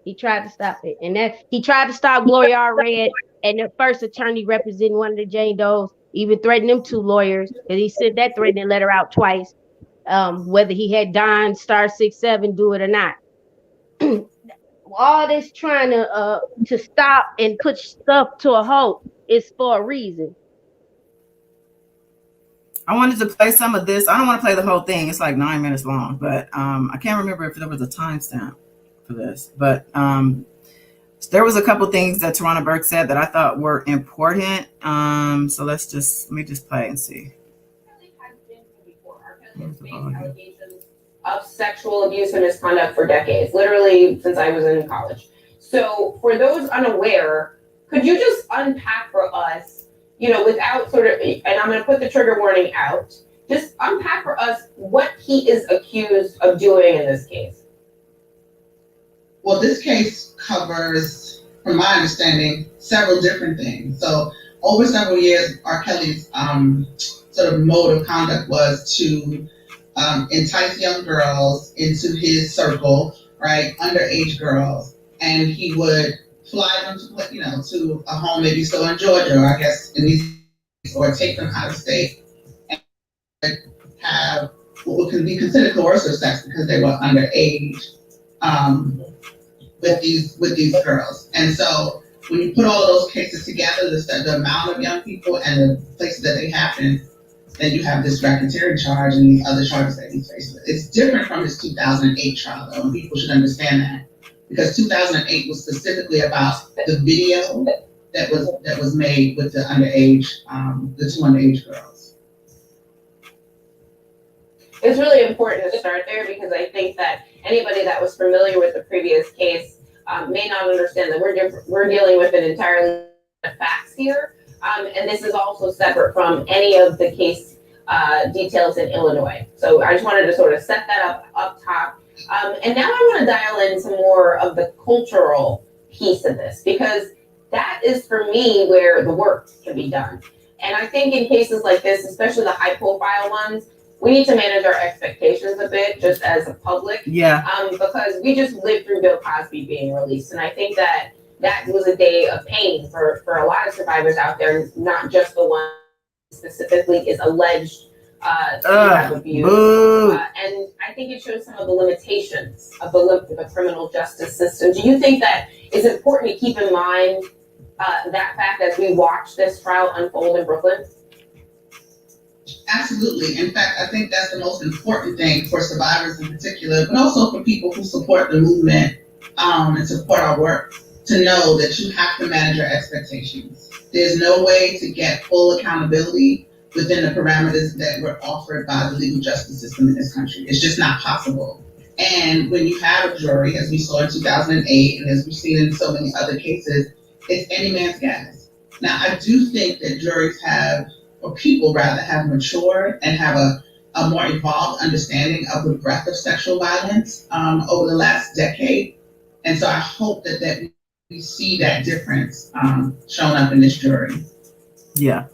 He tried to stop it. And then he tried to stop Gloria Red and the first attorney representing one of the Jane Does, even threatened them 2 lawyers. And he sent that threatening letter out twice, whether he had Don Star 6-7 do it or not. All this trying to stop and put stuff to a halt is for a reason. I wanted to play some of this. I don't want to play the whole thing. It's like 9 minutes long, but I can't remember if there was a timestamp for this. But there was a couple things that Tarana Burke said that I thought were important. So let me just play and see. Allegations of sexual abuse and misconduct for decades, literally since I was in college. So for those unaware, could you just unpack for us, without sort of, and I'm going to put the trigger warning out, just unpack for us what he is accused of doing in this case? Well, this case covers, from my understanding, several different things. So over several years, R. Kelly's sort of mode of conduct was to entice young girls into his circle, right, underage girls, and he would fly them to a home maybe still in Georgia, or I guess in these, or take them out of state and have what can be considered coercive sex because they were underage with these girls. And so when you put all of those cases together, the amount of young people and the places that they happen, then you have this racketeering charge and these other charges that he's faced with. It's different from his 2008 trial, though, and people should understand that, because 2008 was specifically about the video that was made with the underage, the 2 underage girls. It's really important to start there because I think that anybody that was familiar with the previous case may not understand that we're dealing with an entirely different facts here. And this is also separate from any of the case details in Illinois. So I just wanted to sort of set that up top. And now I want to dial into more of the cultural piece of this, because that is for me where the work can be done. And I think in cases like this, especially the high profile ones, we need to manage our expectations a bit just as a public. Yeah. Because we just lived through Bill Cosby being released. And I think that was a day of pain for a lot of survivors out there, not just the one specifically is alleged to have abused. And I think it shows some of the limitations of the criminal justice system. Do you think that it's important to keep in mind that fact as we watch this trial unfold in Brooklyn? Absolutely. In fact, I think that's the most important thing for survivors in particular, but also for people who support the movement and support our work, to know that you have to manage your expectations. There's no way to get full accountability within the parameters that were offered by the legal justice system in this country. It's just not possible. And when you have a jury, as we saw in 2008, and as we've seen in so many other cases, it's any man's guess. Now, I do think that juries have, or people rather, have matured and have a more evolved understanding of the breadth of sexual violence over the last decade. And so I hope that we see that difference shown up in this jury. Yeah.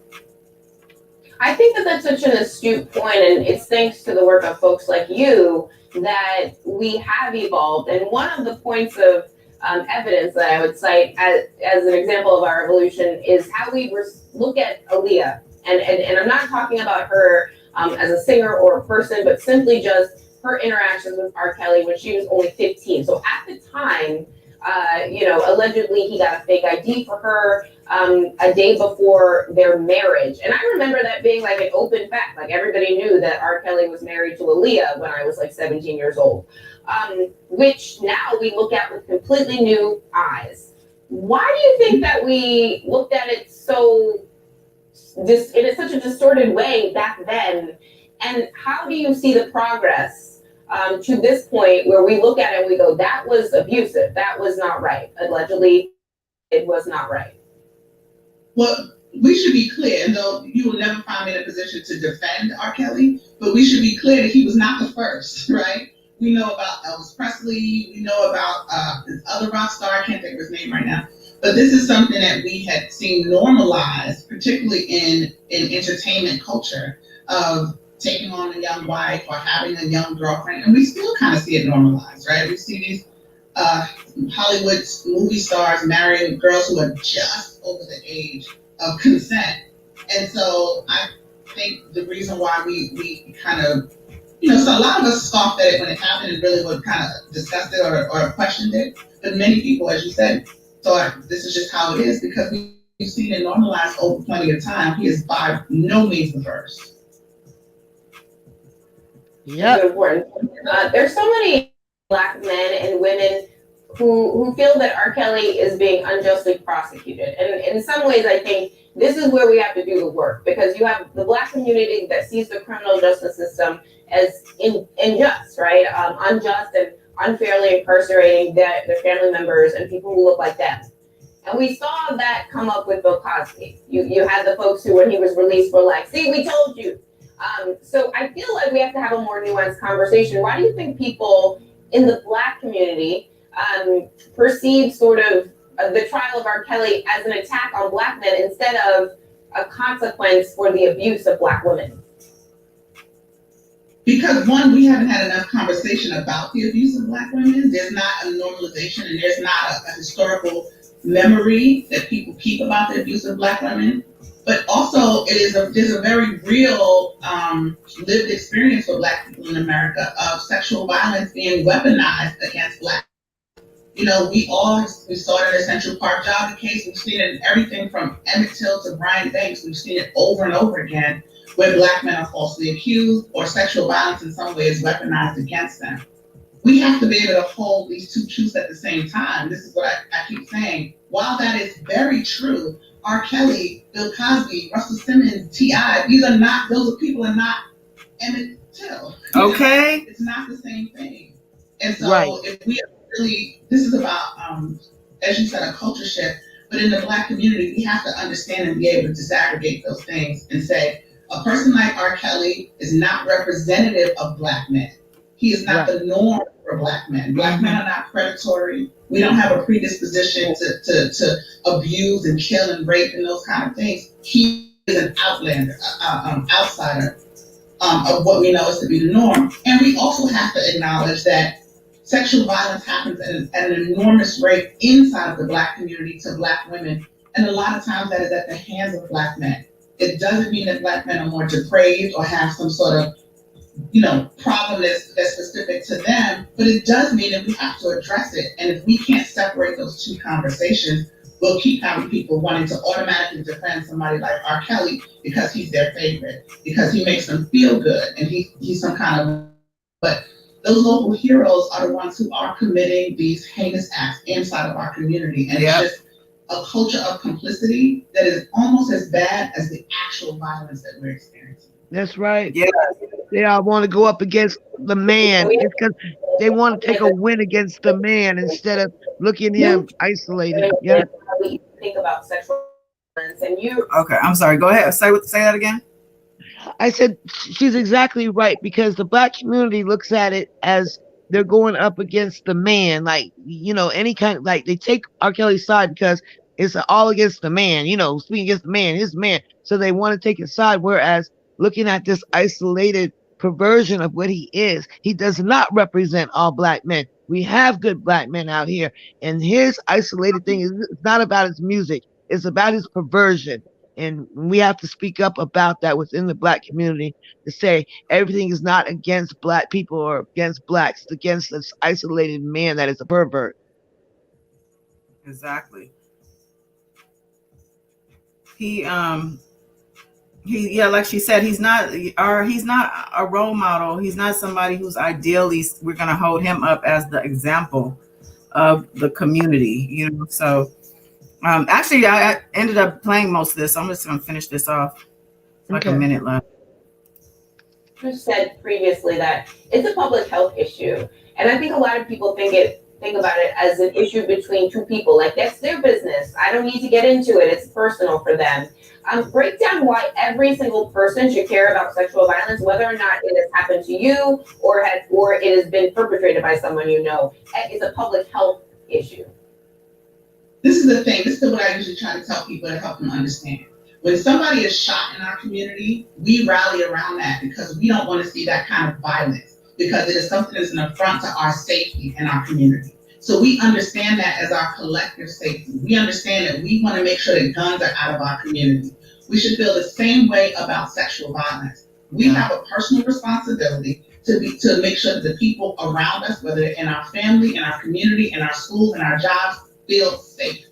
I think that that's such an astute point, and it's thanks to the work of folks like you that we have evolved. And one of the points of evidence that I would cite as an example of our evolution is how we look at Aaliyah. And I'm not talking about her as a singer or a person, but simply just her interactions with R. Kelly when she was only 15. So at the time, allegedly he got a fake ID for her a day before their marriage. And I remember that being like an open fact. Like everybody knew that R. Kelly was married to Aaliyah when I was like 17 years old, which now we look at with completely new eyes. Why do you think that we looked at it so in such a distorted way back then? And how do you see the progress to this point where we look at it and we go, that was abusive, that was not right, allegedly it was not right? Well, we should be clear, and though you will never find me in a position to defend R. Kelly, but we should be clear that he was not the first, right? We know about Elvis Presley, we know about this other rock star, I can't think of his name right now, but this is something that we had seen normalized, particularly in entertainment culture, of taking on a young wife or having a young girlfriend, and we still kind of see it normalized, right? We see these Hollywood movie stars marrying girls who are just over the age of consent. And so I think the reason why we kind of, so a lot of us scoffed at it when it happened and really would kind of discussed it or questioned it. But many people, as you said, thought this is just how it is because we've seen it normalized over plenty of time. He is by no means the first. Yeah. There's so many Black men and women who feel that R. Kelly is being unjustly prosecuted. And in some ways, I think this is where we have to do the work, because you have the Black community that sees the criminal justice system as unjust, right? Unjust and unfairly incarcerating their family members and people who look like them. And we saw that come up with Bill Cosby. You had the folks who, when he was released, were like, see, we told you. So I feel like we have to have a more nuanced conversation. Why do you think people in the Black community perceive sort of the trial of R. Kelly as an attack on Black men instead of a consequence for the abuse of Black women? Because one, we haven't had enough conversation about the abuse of Black women. There's not a normalization and there's not a historical memory that people keep about the abuse of Black women. But also there's a very real lived experience for Black people in America of sexual violence being weaponized against Black. We saw it in the Central Park Jogging case. We've seen it in everything from Emmett Till to Brian Banks. We've seen it over and over again where Black men are falsely accused or sexual violence in some way is weaponized against them. We have to be able to hold these two truths at the same time. This is what I keep saying. While that is very true, R. Kelly, Bill Cosby, Russell Simmons, T.I., those people are not Emmett Till. Okay. It's not the same thing. And so Right. if we really, this is about, as you said, a culture shift, but in the Black community, we have to understand and be able to disaggregate those things and say, a person like R. Kelly is not representative of Black men. He is not the norm for Black men. Black men are not predatory. We don't have a predisposition to abuse and kill and rape and those kind of things. He is an outlander, outsider of what we know is to be the norm. And we also have to acknowledge that sexual violence happens at an enormous rate inside of the Black community to Black women. And a lot of times that is at the hands of Black men. It doesn't mean that Black men are more depraved or have some sort of problem that's specific to them, but it does mean that we have to address it. And if we can't separate those two conversations, we'll keep having people wanting to automatically defend somebody like R. Kelly because he's their favorite, because he makes them feel good, and he's some kind of. But those local heroes are the ones who are committing these heinous acts inside of our community, and it's just a culture of complicity that is almost as bad as the actual violence that we're experiencing. That's right. Yeah. They all want to go up against the man. It's because they want to take a win against the man instead of looking at him isolated. Yeah. We think about sexual violence, and you. Okay, I'm sorry. Go ahead. Say that again. I said she's exactly right, because the Black community looks at it as they're going up against the man, like, any kind of, like, they take R. Kelly's side because it's all against the man, speaking against the man, his man. So they want to take his side. Whereas looking at this isolated perversion of what he is, he does not represent all Black men. We have good Black men out here, and his isolated thing is not about his music. It's about his perversion. And we have to speak up about that within the Black community to say everything is not against Black people or against Blacks. It's against this isolated man that is a pervert. Exactly. He like she said, he's not a role model. He's not somebody who's ideally we're going to hold him up as the example of the community, So actually, I ended up playing most of this. So I'm just going to finish this off. Like a minute left. You said previously that it's a public health issue, and I think a lot of people think about it as an issue between two people. Like, that's their business. I don't need to get into it. It's personal for them. Break down why every single person should care about sexual violence, whether or not it has happened to you or it has been perpetrated by someone you know. It's a public health issue. This is the thing. This is what I usually try to tell people to help them understand. When somebody is shot in our community, we rally around that because we don't want to see that kind of violence, because it is something that's an affront to our safety in our community. So we understand that as our collective safety. We understand that we want to make sure that guns are out of our community. We should feel the same way about sexual violence. We have a personal responsibility to make sure that the people around us, whether in our family, in our community, in our schools, in our jobs, feel safe.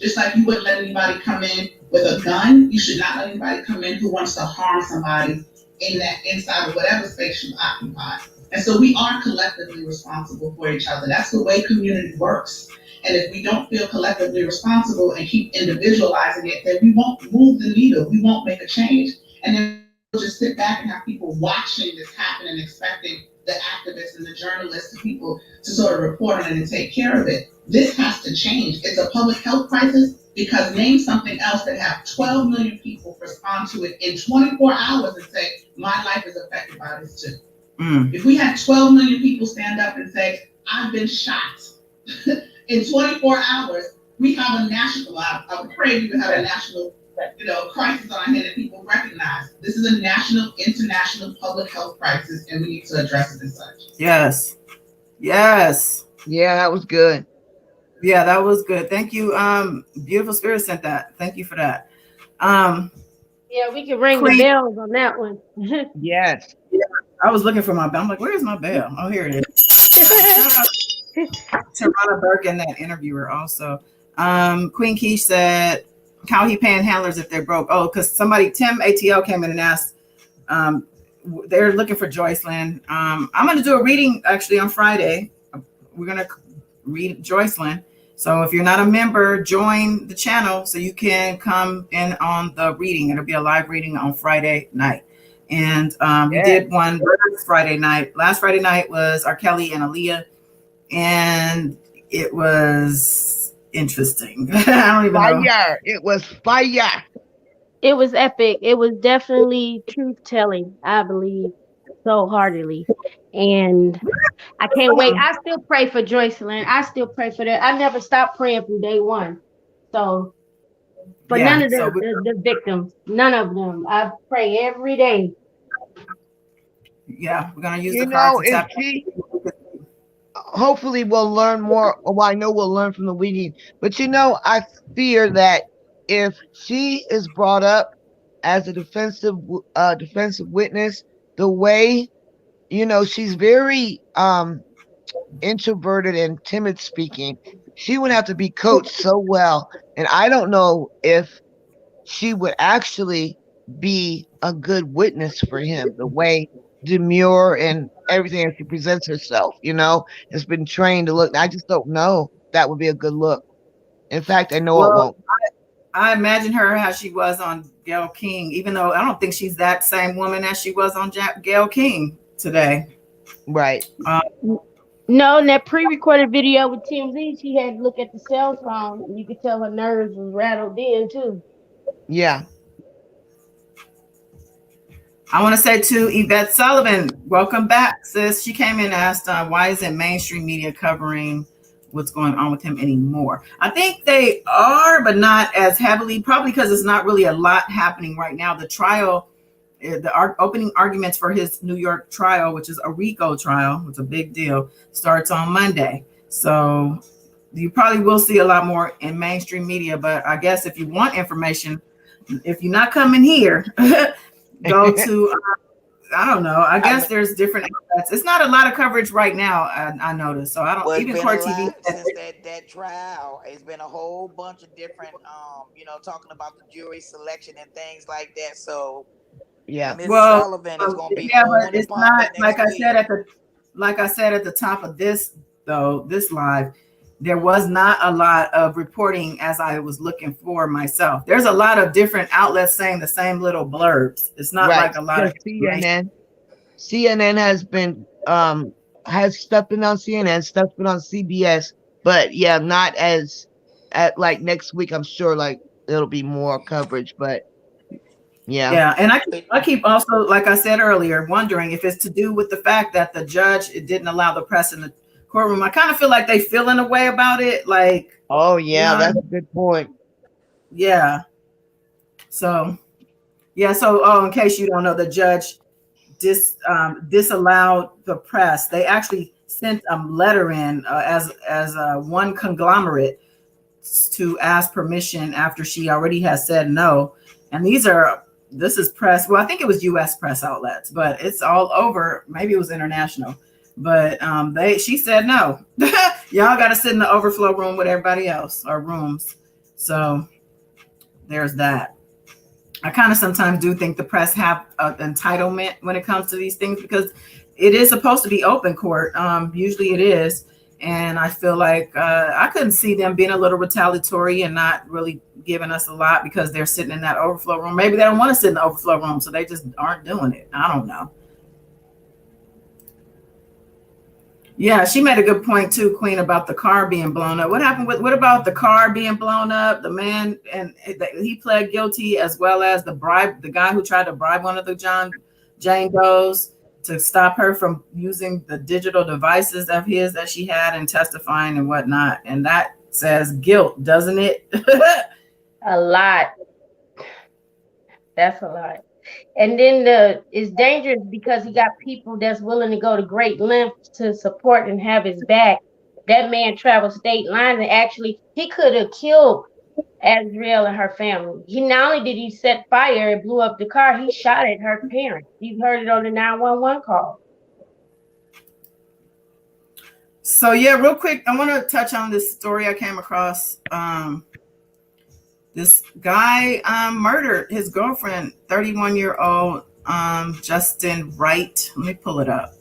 Just like you wouldn't let anybody come in with a gun, you should not let anybody come in who wants to harm somebody inside of whatever space you occupy. And so we are collectively responsible for each other. That's the way community works. And if we don't feel collectively responsible and keep individualizing it, then we won't move the needle. We won't make a change. And then we'll just sit back and have people watching this happen and expecting the activists and the journalists and people to sort of report on it and take care of it. This has to change. It's a public health crisis, because name something else that have 12 million people respond to it in 24 hours and say, my life is affected by this too. If we had 12 million people stand up and say, I've been shot in 24 hours, we have a national, I would pray we would have a national crisis on our hand that people recognize. This is a national, international public health crisis, and we need to address it as such. Yes. Yeah, that was good. Yeah, that was good. Thank you. Beautiful Spirit sent that. Thank you for that. Yeah, we can ring the bells on that one. Yes. Yeah, I was looking for my bell. I'm like, where's my bell? Oh, here it is. Tarana Burke and that interviewer also. Queen Keish said, how he paying handlers if they're broke? Oh, because Tim ATL came in and asked, they're looking for Joycelyn. I'm going to do a reading actually on Friday. We're going to read Joycelyn. So if you're not a member, join the channel so you can come in on the reading. It'll be a live reading on Friday night. And we did one last Friday night. Last Friday night was R. Kelly and Aaliyah. And it was interesting. I don't even know. It was fire. It was epic. It was definitely truth telling, I believe. so heartily. And I can't wait. I still pray for Joycelyn. I still pray for that. I never stopped praying from day one. So for none Yeah. of So the victims, none of them. I pray every day. we're gonna use the You card know, to if tap. she, hopefully we'll learn more. Well, I know we'll learn from the reading, but you know, I fear that if she is brought up as a defensive witness, the way, you know, she's very introverted and timid speaking, she would have to be coached so well, and I don't know if she would actually be a good witness for him, the way demure and everything as she presents herself, you know, has been trained to look. I just don't know that would be a good look. In fact, I know it Well, won't. I imagine her how she was on Gail King, even though I don't think she's that same woman as she was on Gail King today. Right. No, in that pre-recorded video with TMZ, she had to look at the cell phone, and you could tell her nerves was rattled in too. Yeah. I want to say to Yvette Sullivan, welcome back, sis. She came in and asked, why isn't mainstream media covering what's going on with him anymore? I think they are, but not as heavily, probably because it's not really a lot happening right now. The trial, the opening arguments for his New York trial, which is a Rico trial, it's a big deal, starts on Monday. So you probably will see a lot more in mainstream media, but I guess if you want information, if you're not coming here, go to I don't know. I guess there's different outlets. It's not a lot of coverage right now. I noticed. So I don't. Well, it's Even been Court a TV. lot since that trial. It's been a whole bunch of different, talking about the jury selection and things like that. So Yeah. Miss Well, Sullivan is gonna be yeah, on but and it's popping not next week. like I said at the top of this live. There was not a lot of reporting as I was looking for myself. There's a lot of different outlets saying the same little blurbs. It's not Right. like a lot of information. CNN has been has stuff been on CNN, stuff been on CBS, but yeah, not as at like next week. I'm sure like it'll be more coverage, but yeah. Yeah, and I keep also, like I said earlier, wondering if it's to do with the fact that the judge didn't allow the press in the courtroom. I kind of feel like they feel in a way about it, like, Oh yeah, you know, that's a good point. yeah. So in case you don't know, the judge disallowed the press. They actually sent a letter in as one conglomerate to ask permission after she already has said no. And this is press. Well, I think it was U.S. press outlets, but it's all over. Maybe it was international. But she said no. Y'all got to sit in the overflow room with everybody else, or rooms. So there's that. I kind of sometimes do think the press have an entitlement when it comes to these things, because it is supposed to be open court. Usually it is. And I feel like I couldn't see them being a little retaliatory and not really giving us a lot because they're sitting in that overflow room. Maybe they don't want to sit in the overflow room, so they just aren't doing it. I don't know. Yeah, she made a good point too, Queen, about the car being blown up. What about the car being blown up? The man, and he pled guilty, as well as the guy who tried to bribe one of the Jane Does to stop her from using the digital devices of his that she had and testifying and whatnot. And that says guilt, doesn't it? A lot. That's a lot. And then it's dangerous because he got people that's willing to go to great lengths to support and have his back. That man traveled state lines, and actually he could have killed Azriel and her family. He not only did he set fire and blew up the car, he shot at her parents. You heard it on the 911 call. So yeah, real quick, I want to touch on this story I came across. This guy murdered his girlfriend, 31-year-old Justin Wright. Let me pull it up.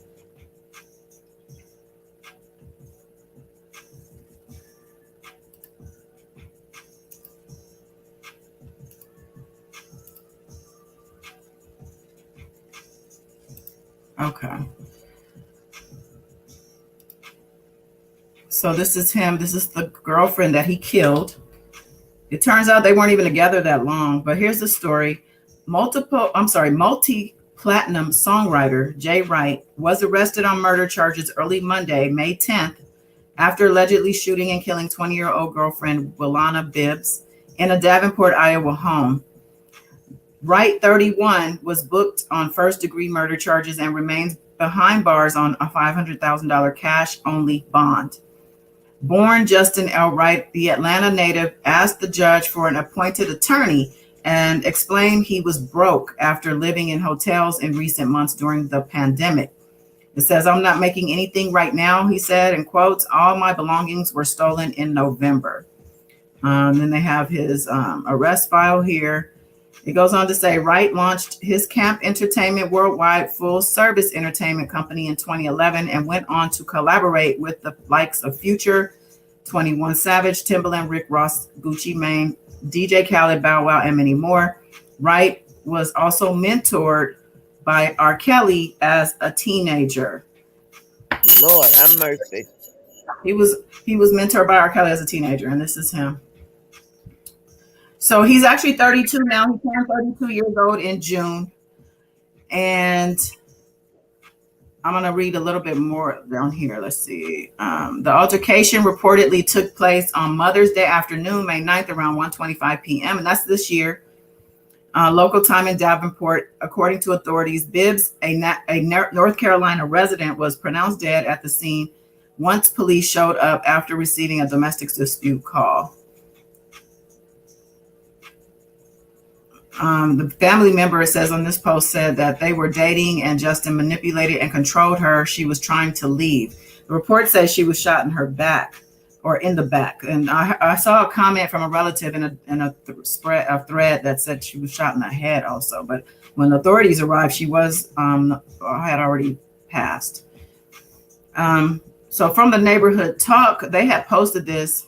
Okay. So this is him. This is the girlfriend that he killed. It turns out they weren't even together that long, but here's the story. Multiply Platinum songwriter Jay Wright was arrested on murder charges early Monday, May 10th, after allegedly shooting and killing 20-year-old girlfriend Willana Bibbs in a Davenport, Iowa home. Wright, 31, was booked on first-degree murder charges and remains behind bars on a $500,000 cash-only bond. Born Justin L. Wright, the Atlanta native asked the judge for an appointed attorney and explained he was broke after living in hotels in recent months during the pandemic. It says, "I'm not making anything right now," he said, in quotes. "All my belongings were stolen in November." Then they have his arrest file here. It goes on to say, Wright launched his Camp Entertainment Worldwide full-service entertainment company in 2011 and went on to collaborate with the likes of Future, 21 Savage, Timbaland, Rick Ross, Gucci Mane, DJ Khaled, Bow Wow, and many more. Wright was also mentored by R. Kelly as a teenager. Lord have mercy. He was mentored by R. Kelly as a teenager, and this is him. So he's actually 32 now. He turned 32 years old in June. And I'm going to read a little bit more down here. Let's see. The altercation reportedly took place on Mother's Day afternoon, May 9th, around 1:25 p.m. And that's this year. Local time in Davenport. According to authorities, Bibbs, a North Carolina resident, was pronounced dead at the scene once police showed up after receiving a domestic dispute call. The family member, it says on this post, said that they were dating and Justin manipulated and controlled her. She was trying to leave. The report says she was shot in her back or in the back. And I saw a comment from a relative in a thread that said she was shot in the head also. But when authorities arrived, she was had already passed. So from the Neighborhood Talk, they had posted this.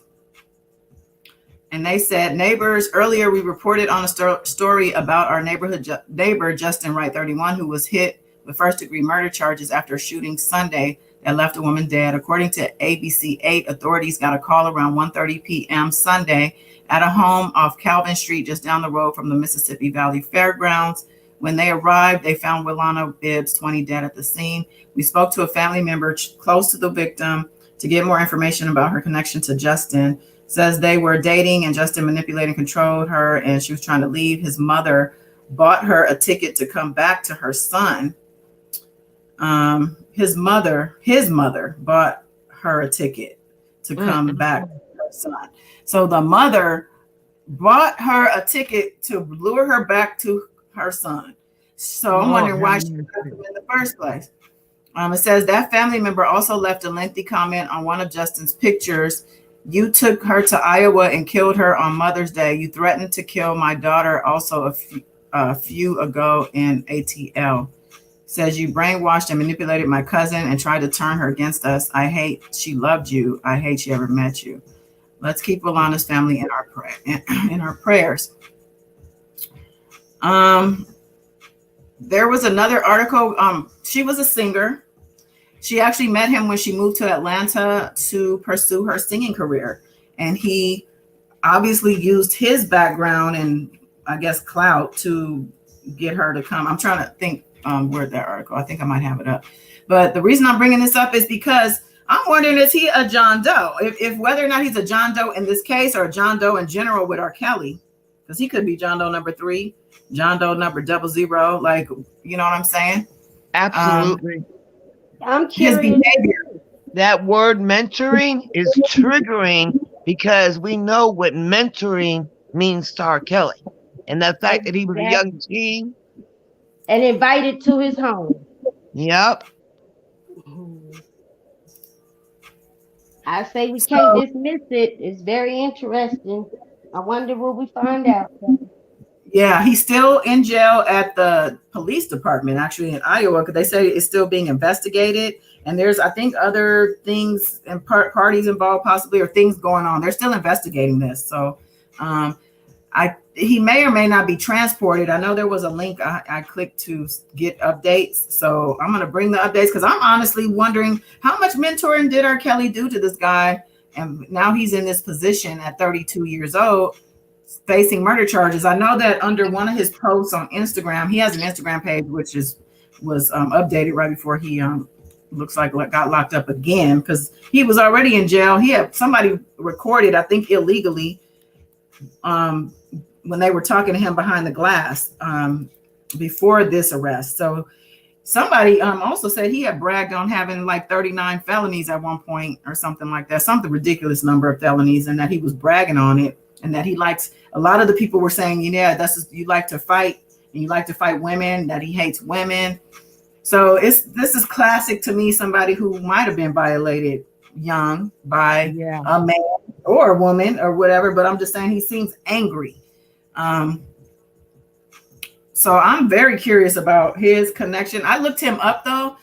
And they said, neighbors, earlier we reported on a story about our neighbor, Justin Wright, 31, who was hit with first-degree murder charges after a shooting Sunday that left a woman dead. According to ABC 8, authorities got a call around 1:30 p.m. Sunday at a home off Calvin Street, just down the road from the Mississippi Valley Fairgrounds. When they arrived, they found Willana Bibbs, 20, dead at the scene. We spoke to a family member close to the victim to get more information about her connection to Justin. Says they were dating and Justin manipulated and controlled her, and she was trying to leave. His mother bought her a ticket to come back to her son. His mother bought her a ticket to come back to her son. So the mother bought her a ticket to lure her back to her son. So I'm wondering why she left him in the first place. It says that family member also left a lengthy comment on one of Justin's pictures. "You took her to Iowa and killed her on Mother's Day. You threatened to kill my daughter also a few ago in ATL. Says you brainwashed and manipulated my cousin and tried to turn her against us. I hate she loved you. I hate she ever met you." Let's keep Willana's family in our prayers. There was another article. She was a singer. She actually met him when she moved to Atlanta to pursue her singing career. And he obviously used his background and I guess clout to get her to come. I'm trying to think where that article, I think I might have it up. But the reason I'm bringing this up is because I'm wondering, is he a John Doe? If whether or not he's a John Doe in this case or a John Doe in general with R. Kelly, because he could be John Doe number 3, John Doe number 00, like, you know what I'm saying? Absolutely. I'm His curious. behavior. That word mentoring is triggering because we know what mentoring means to R. Kelly. And the fact that he was a young teen. And invited to his home. Yep. I say we can't dismiss it. It's very interesting. I wonder what we find out. Yeah, he's still in jail at the police department, actually in Iowa, because they say it's still being investigated. And there's, I think, other things and parties involved possibly, or things going on. They're still investigating this. So he may or may not be transported. I know there was a link I clicked to get updates. So I'm going to bring the updates because I'm honestly wondering how much mentoring did R. Kelly do to this guy? And now he's in this position at 32 years old, facing murder charges. I know that under one of his posts on Instagram, he has an Instagram page, which is was updated right before he looks like got locked up again, because he was already in jail. He had somebody recorded, I think illegally, when they were talking to him behind the glass before this arrest. So somebody also said he had bragged on having like 39 felonies at one point or something like that, something ridiculous number of felonies, and that he was bragging on it, and that he likes, a lot of the people were saying, yeah, you like to fight, and you like to fight women, that he hates women. So this is classic to me, somebody who might have been violated young by a man or a woman or whatever, but I'm just saying he seems angry. So I'm very curious about his connection. I looked him up though,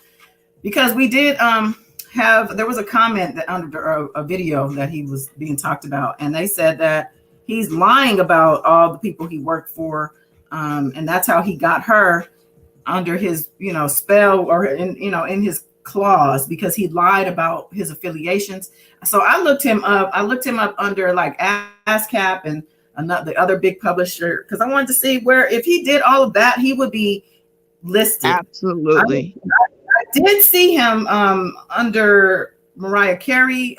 because we did there was a comment that under a video that he was being talked about, and they said that he's lying about all the people he worked for, and that's how he got her under his spell, or in his clause, because he lied about his affiliations. So I looked him up under like ASCAP and the other big publisher, because I wanted to see where, if he did all of that, he would be listed. Absolutely. I did see him under Mariah Carey.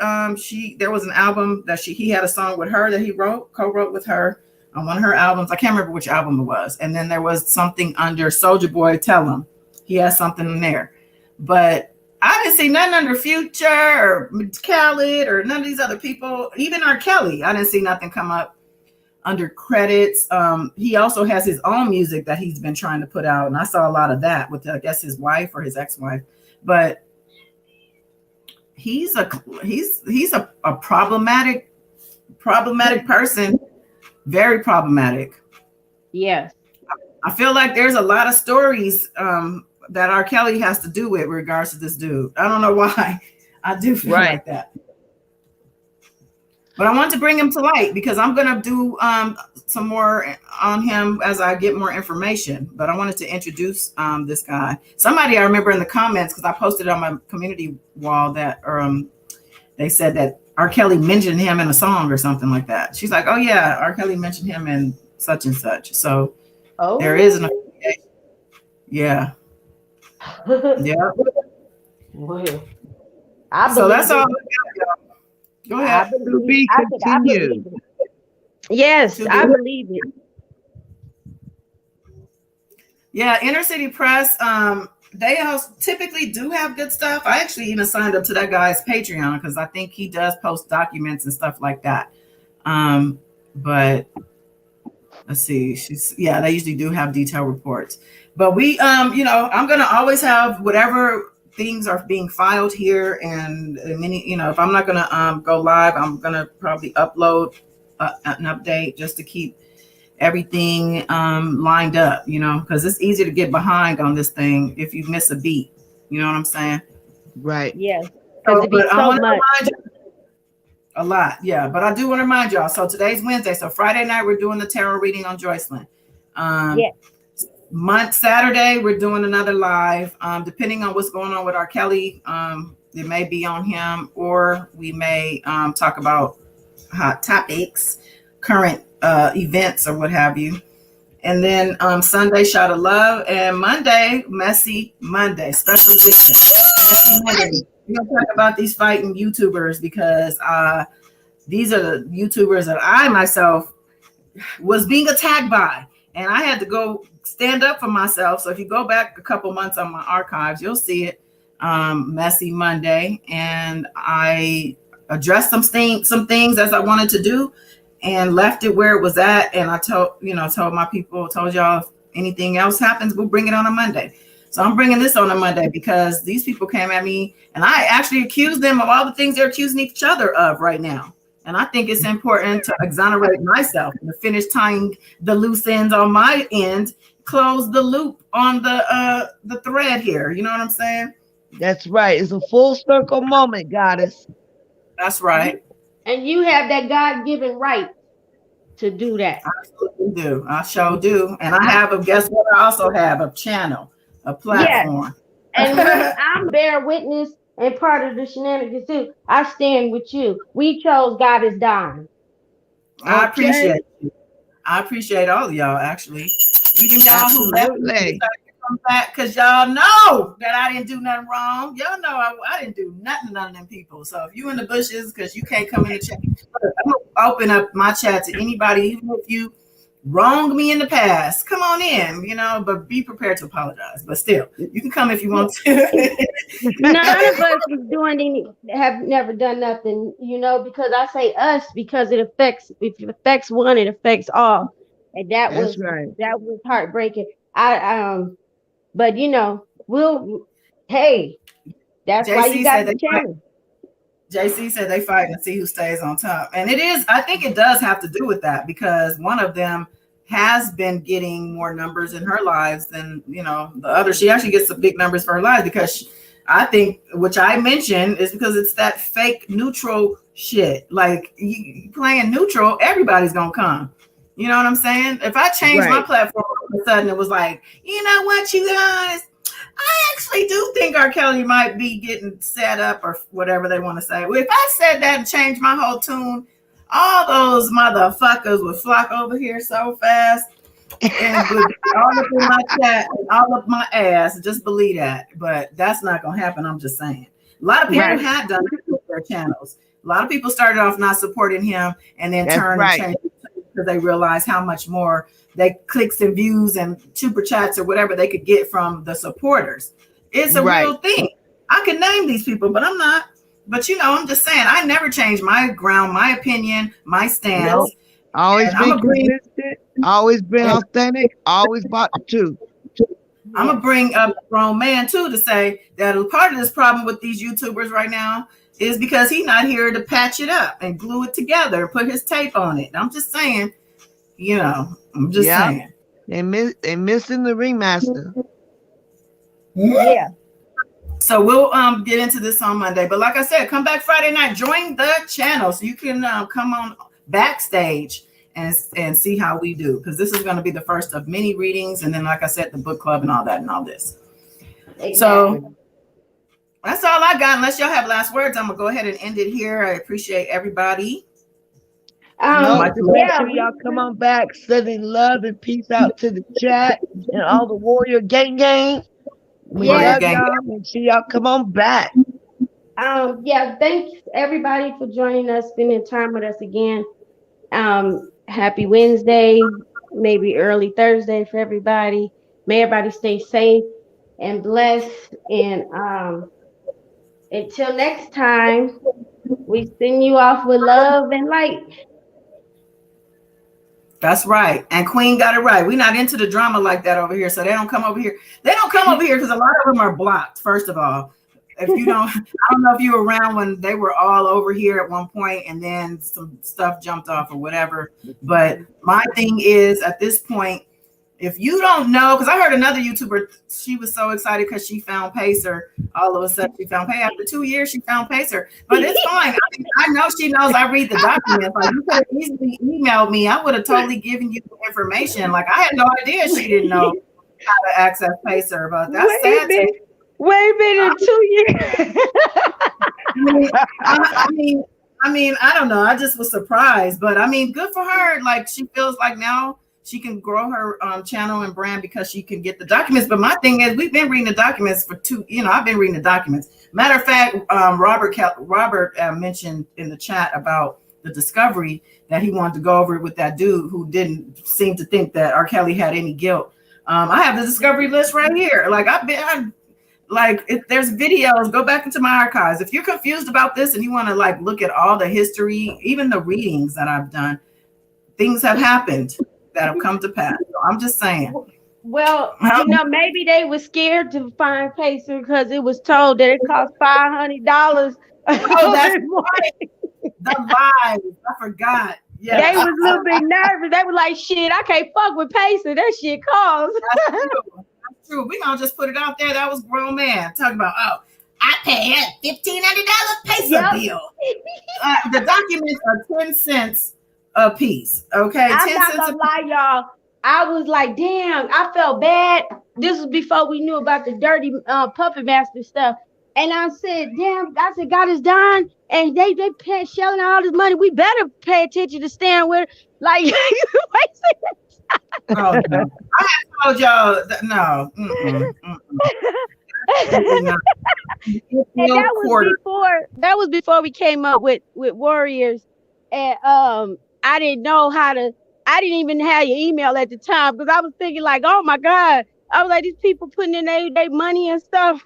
There was an album that he had a song with her that he co-wrote with her on one of her albums. I can't remember which album it was. And then there was something under Soulja Boy, Tell Him. He has something in there. But I didn't see nothing under Future or Khaled or none of these other people. Even R. Kelly, I didn't see nothing come up under credits. He also has his own music that he's been trying to put out, and I saw a lot of that with, I guess, his wife or his ex-wife. But he's a problematic person. Very problematic. Yes. I feel like there's a lot of stories that R. Kelly has to do with regards to this dude. I don't know why. I do feel like that. But I want to bring him to light, because I'm going to do some more on him as I get more information. But I wanted to introduce this guy. Somebody, I remember in the comments, because I posted on my community wall, that they said that R. Kelly mentioned him in a song or something like that. She's like, oh yeah, R. Kelly mentioned him in such and such. So there is an affiliation. Yeah. Yeah. Well, So that's all. Go ahead. I believe it. Yes, I believe it. Yeah, Inner City Press, they typically do have good stuff. I actually even signed up to that guy's Patreon, because I think he does post documents and stuff like that. But let's see, they usually do have detailed reports. But we, I'm gonna always have whatever things are being filed here, and many, if I'm not gonna go live, I'm gonna probably upload an update just to keep everything lined up, because it's easy to get behind on this thing if you miss a beat. You know what I'm saying? Right. Yes. But I want to remind you a lot. Yeah. But I do want to remind y'all. So today's Wednesday. So Friday night, we're doing the tarot reading on Joycelyn. Saturday, we're doing another live. Depending on what's going on with R. Kelly, it may be on him, or we may talk about hot topics, current events, or what have you. And then Sunday, Shot of Love, and Monday, Messy Monday, special edition. Messy Monday. We're gonna talk about these fighting YouTubers, because these are the YouTubers that I myself was being attacked by, and I had to go stand up for myself. So if you go back a couple months on my archives, you'll see it. Messy Monday, and I addressed some things as I wanted to do, and left it where it was at. And I told my people, told y'all, if anything else happens, we'll bring it on a Monday. So I'm bringing this on a Monday, because these people came at me, and I actually accused them of all the things they're accusing each other of right now. And I think it's important to exonerate myself and to finish tying the loose ends on my end, close the loop on the thread here. You know what I'm saying? That's right. It's a full circle moment, goddess. That's right. And you have that God-given right to do that. I absolutely do. I sure do. And I have guess what? I also have a channel, a platform. Yes. And I'm bear witness and part of the shenanigans too. I stand with you. We chose God is dying. I appreciate you. I appreciate all of y'all, actually. Even y'all who left come back because y'all know that I didn't do nothing wrong. Y'all know I didn't do nothing to none of them people. So if you in the bushes because you can't come in the chat, I'm gonna open up my chat to anybody, even if you wronged me in the past. Come on in, but be prepared to apologize. But still, you can come if you want to. None of us have never done nothing, because I say us because if it affects one, it affects all. And That's right. that was heartbreaking. But hey, that's why you JC got said the channel. JC said they fight and see who stays on top. And I think it does have to do with that because one of them has been getting more numbers in her lives than, the other. She actually gets some big numbers for her lives because I think, which I mentioned, is because it's that fake neutral shit. Like you playing neutral, everybody's going to come. You know what I'm saying? If I change my platform, all of a sudden it was like, you know what, you guys, I actually do think R. Kelly might be getting set up or whatever they want to say. Well, if I said that and changed my whole tune, all those motherfuckers would flock over here so fast and would be all up in my chat and all up my ass. Just believe that. But that's not going to happen. I'm just saying. A lot of people had done that with their channels. A lot of people started off not supporting him and then turned and changed because they realized how much more they clicks and views and super chats or whatever they could get from the supporters. It's a real thing. I can name these people, but I'm not. But I'm just saying, I never changed my ground, my opinion, my stance. Nope. Always been consistent, always been authentic, always bought the truth. I'm gonna bring up a grown man too to say that a part of this problem with these YouTubers right now is because he's not here to patch it up and glue it together, put his tape on it. I'm just saying, I'm just saying. They missing the ringmaster. Yeah. So we'll get into this on Monday. But like I said, come back Friday night. Join the channel so you can come on backstage and see how we do. Because this is going to be the first of many readings. And then, like I said, the book club and all that and all this. Exactly. So that's all I got. Unless y'all have last words, I'm going to go ahead and end it here. I appreciate everybody. Y'all come on back, sending love and peace out to the chat and all the warrior gang. We love y'all and see y'all come on back. Thanks everybody for joining us, spending time with us again. Happy Wednesday, maybe early Thursday for everybody. May everybody stay safe and blessed. And until next time, we send you off with love and light. That's right. And Queen got it right. We're not into the drama like that over here. So they don't come over here. They don't come over here because a lot of them are blocked, first of all. If you don't, I don't know if you were around when they were all over here at one point and then some stuff jumped off or whatever. But my thing is at this point, if you don't know, because I heard another YouTuber, she was so excited because she found Pacer. All of a sudden, she found Pacer. After 2 years, she found Pacer. But it's fine. I know she knows I read the documents. Like, you could have easily emailed me. I would have totally given you the information. Like, I had no idea she didn't know how to access Pacer. But that's sad. Wait a minute, 2 years. I mean, I don't know. I just was surprised. But, I mean, good for her. Like, she feels like now she can grow her channel and brand because she can get the documents. But my thing is, we've been reading the documents for I've been reading the documents. Matter of fact, Robert mentioned in the chat about the discovery that he wanted to go over with that dude who didn't seem to think that R. Kelly had any guilt. I have the discovery list right here. Like if there's videos, go back into my archives. If you're confused about this and you want to look at all the history, even the readings that I've done, things have happened that have come to pass. So I'm just saying. Well, maybe they were scared to find Pacer because it was told that it cost $500. Oh, that's right. The lies. I forgot. Yeah. They was a little bit nervous. They were like, shit, I can't fuck with Pacer. That shit costs. That's true. We gonna just put it out there. That was grown man talking about, I paid $1,500 Pacer bill. The documents are 10 cents a piece. Okay. I'm not gonna lie, y'all. I was like, damn, I felt bad. This was before we knew about the dirty puppet master stuff. And I said, damn, God is done. And they shelling all this money. We better pay attention to stand with like oh, no. I had told y'all no. Absolutely not. And No quarter. that was before we came up with Warriors. And I didn't know I didn't even have your email at the time because I was thinking like, oh my God. I was like, these people putting in their money and stuff.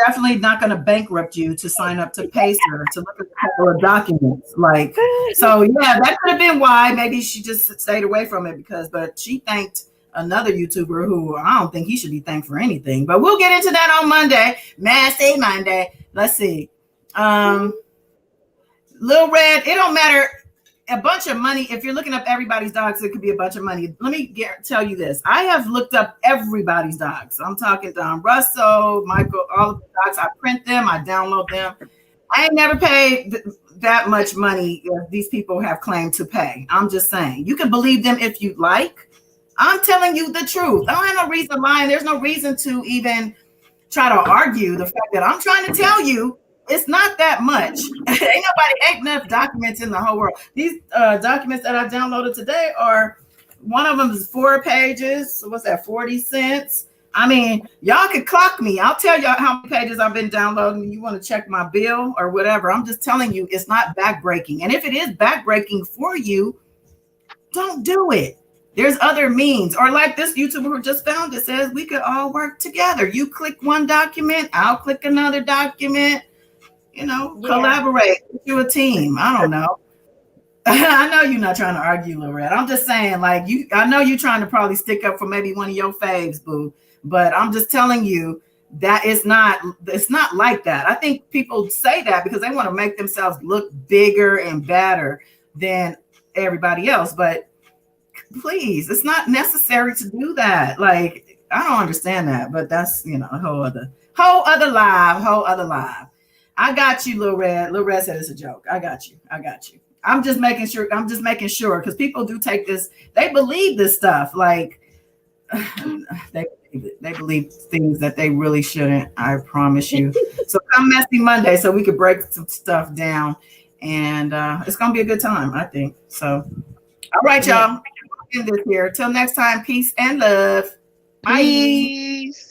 Definitely not going to bankrupt you to sign up to Pacer to look at a couple of documents. Like, so yeah, that could have been why. Maybe she just stayed away from it but she thanked another YouTuber who I don't think he should be thanked for anything. But we'll get into that on Monday. Say Monday. Let's see. Lil Red, it don't matter. A bunch of money. If you're looking up everybody's dogs, it could be a bunch of money. Let me tell you this. I have looked up everybody's dogs. I'm talking Don Russell, Michael, all of the dogs. I print them. I download them. I ain't never paid that much money these people have claimed to pay. I'm just saying. You can believe them if you like. I'm telling you the truth. I don't have no reason to lie. There's no reason to even try to argue the fact that I'm trying to tell you it's not that much. ain't enough documents in the whole world. These documents that I downloaded today one of them is 4 pages. So what's that, 40 cents? I mean, y'all could clock me. I'll tell y'all how many pages I've been downloading. You want to check my bill or whatever. I'm just telling you it's not backbreaking. And if it is backbreaking for you, don't do it. There's other means. Or like this YouTuber who just found it says we could all work together. You click one document, I'll click another document. Collaborate. You a team. I don't know. I know you're not trying to argue, Lorette. I'm just saying, like, I know you're trying to probably stick up for maybe one of your faves, boo. But I'm just telling you that it's not like that. I think people say that because they want to make themselves look bigger and better than everybody else. But please, it's not necessary to do that. Like, I don't understand that, but that's a whole other live. I got you, Lil Red. Lil Red said it's a joke. I got you. I'm just making sure because people do take this. They believe this stuff. Like they believe things that they really shouldn't. I promise you. So come Messy Monday so we could break some stuff down, and it's gonna be a good time. I think so. All right, y'all. We'll end this here. Till next time. Peace and love. Bye. Peace.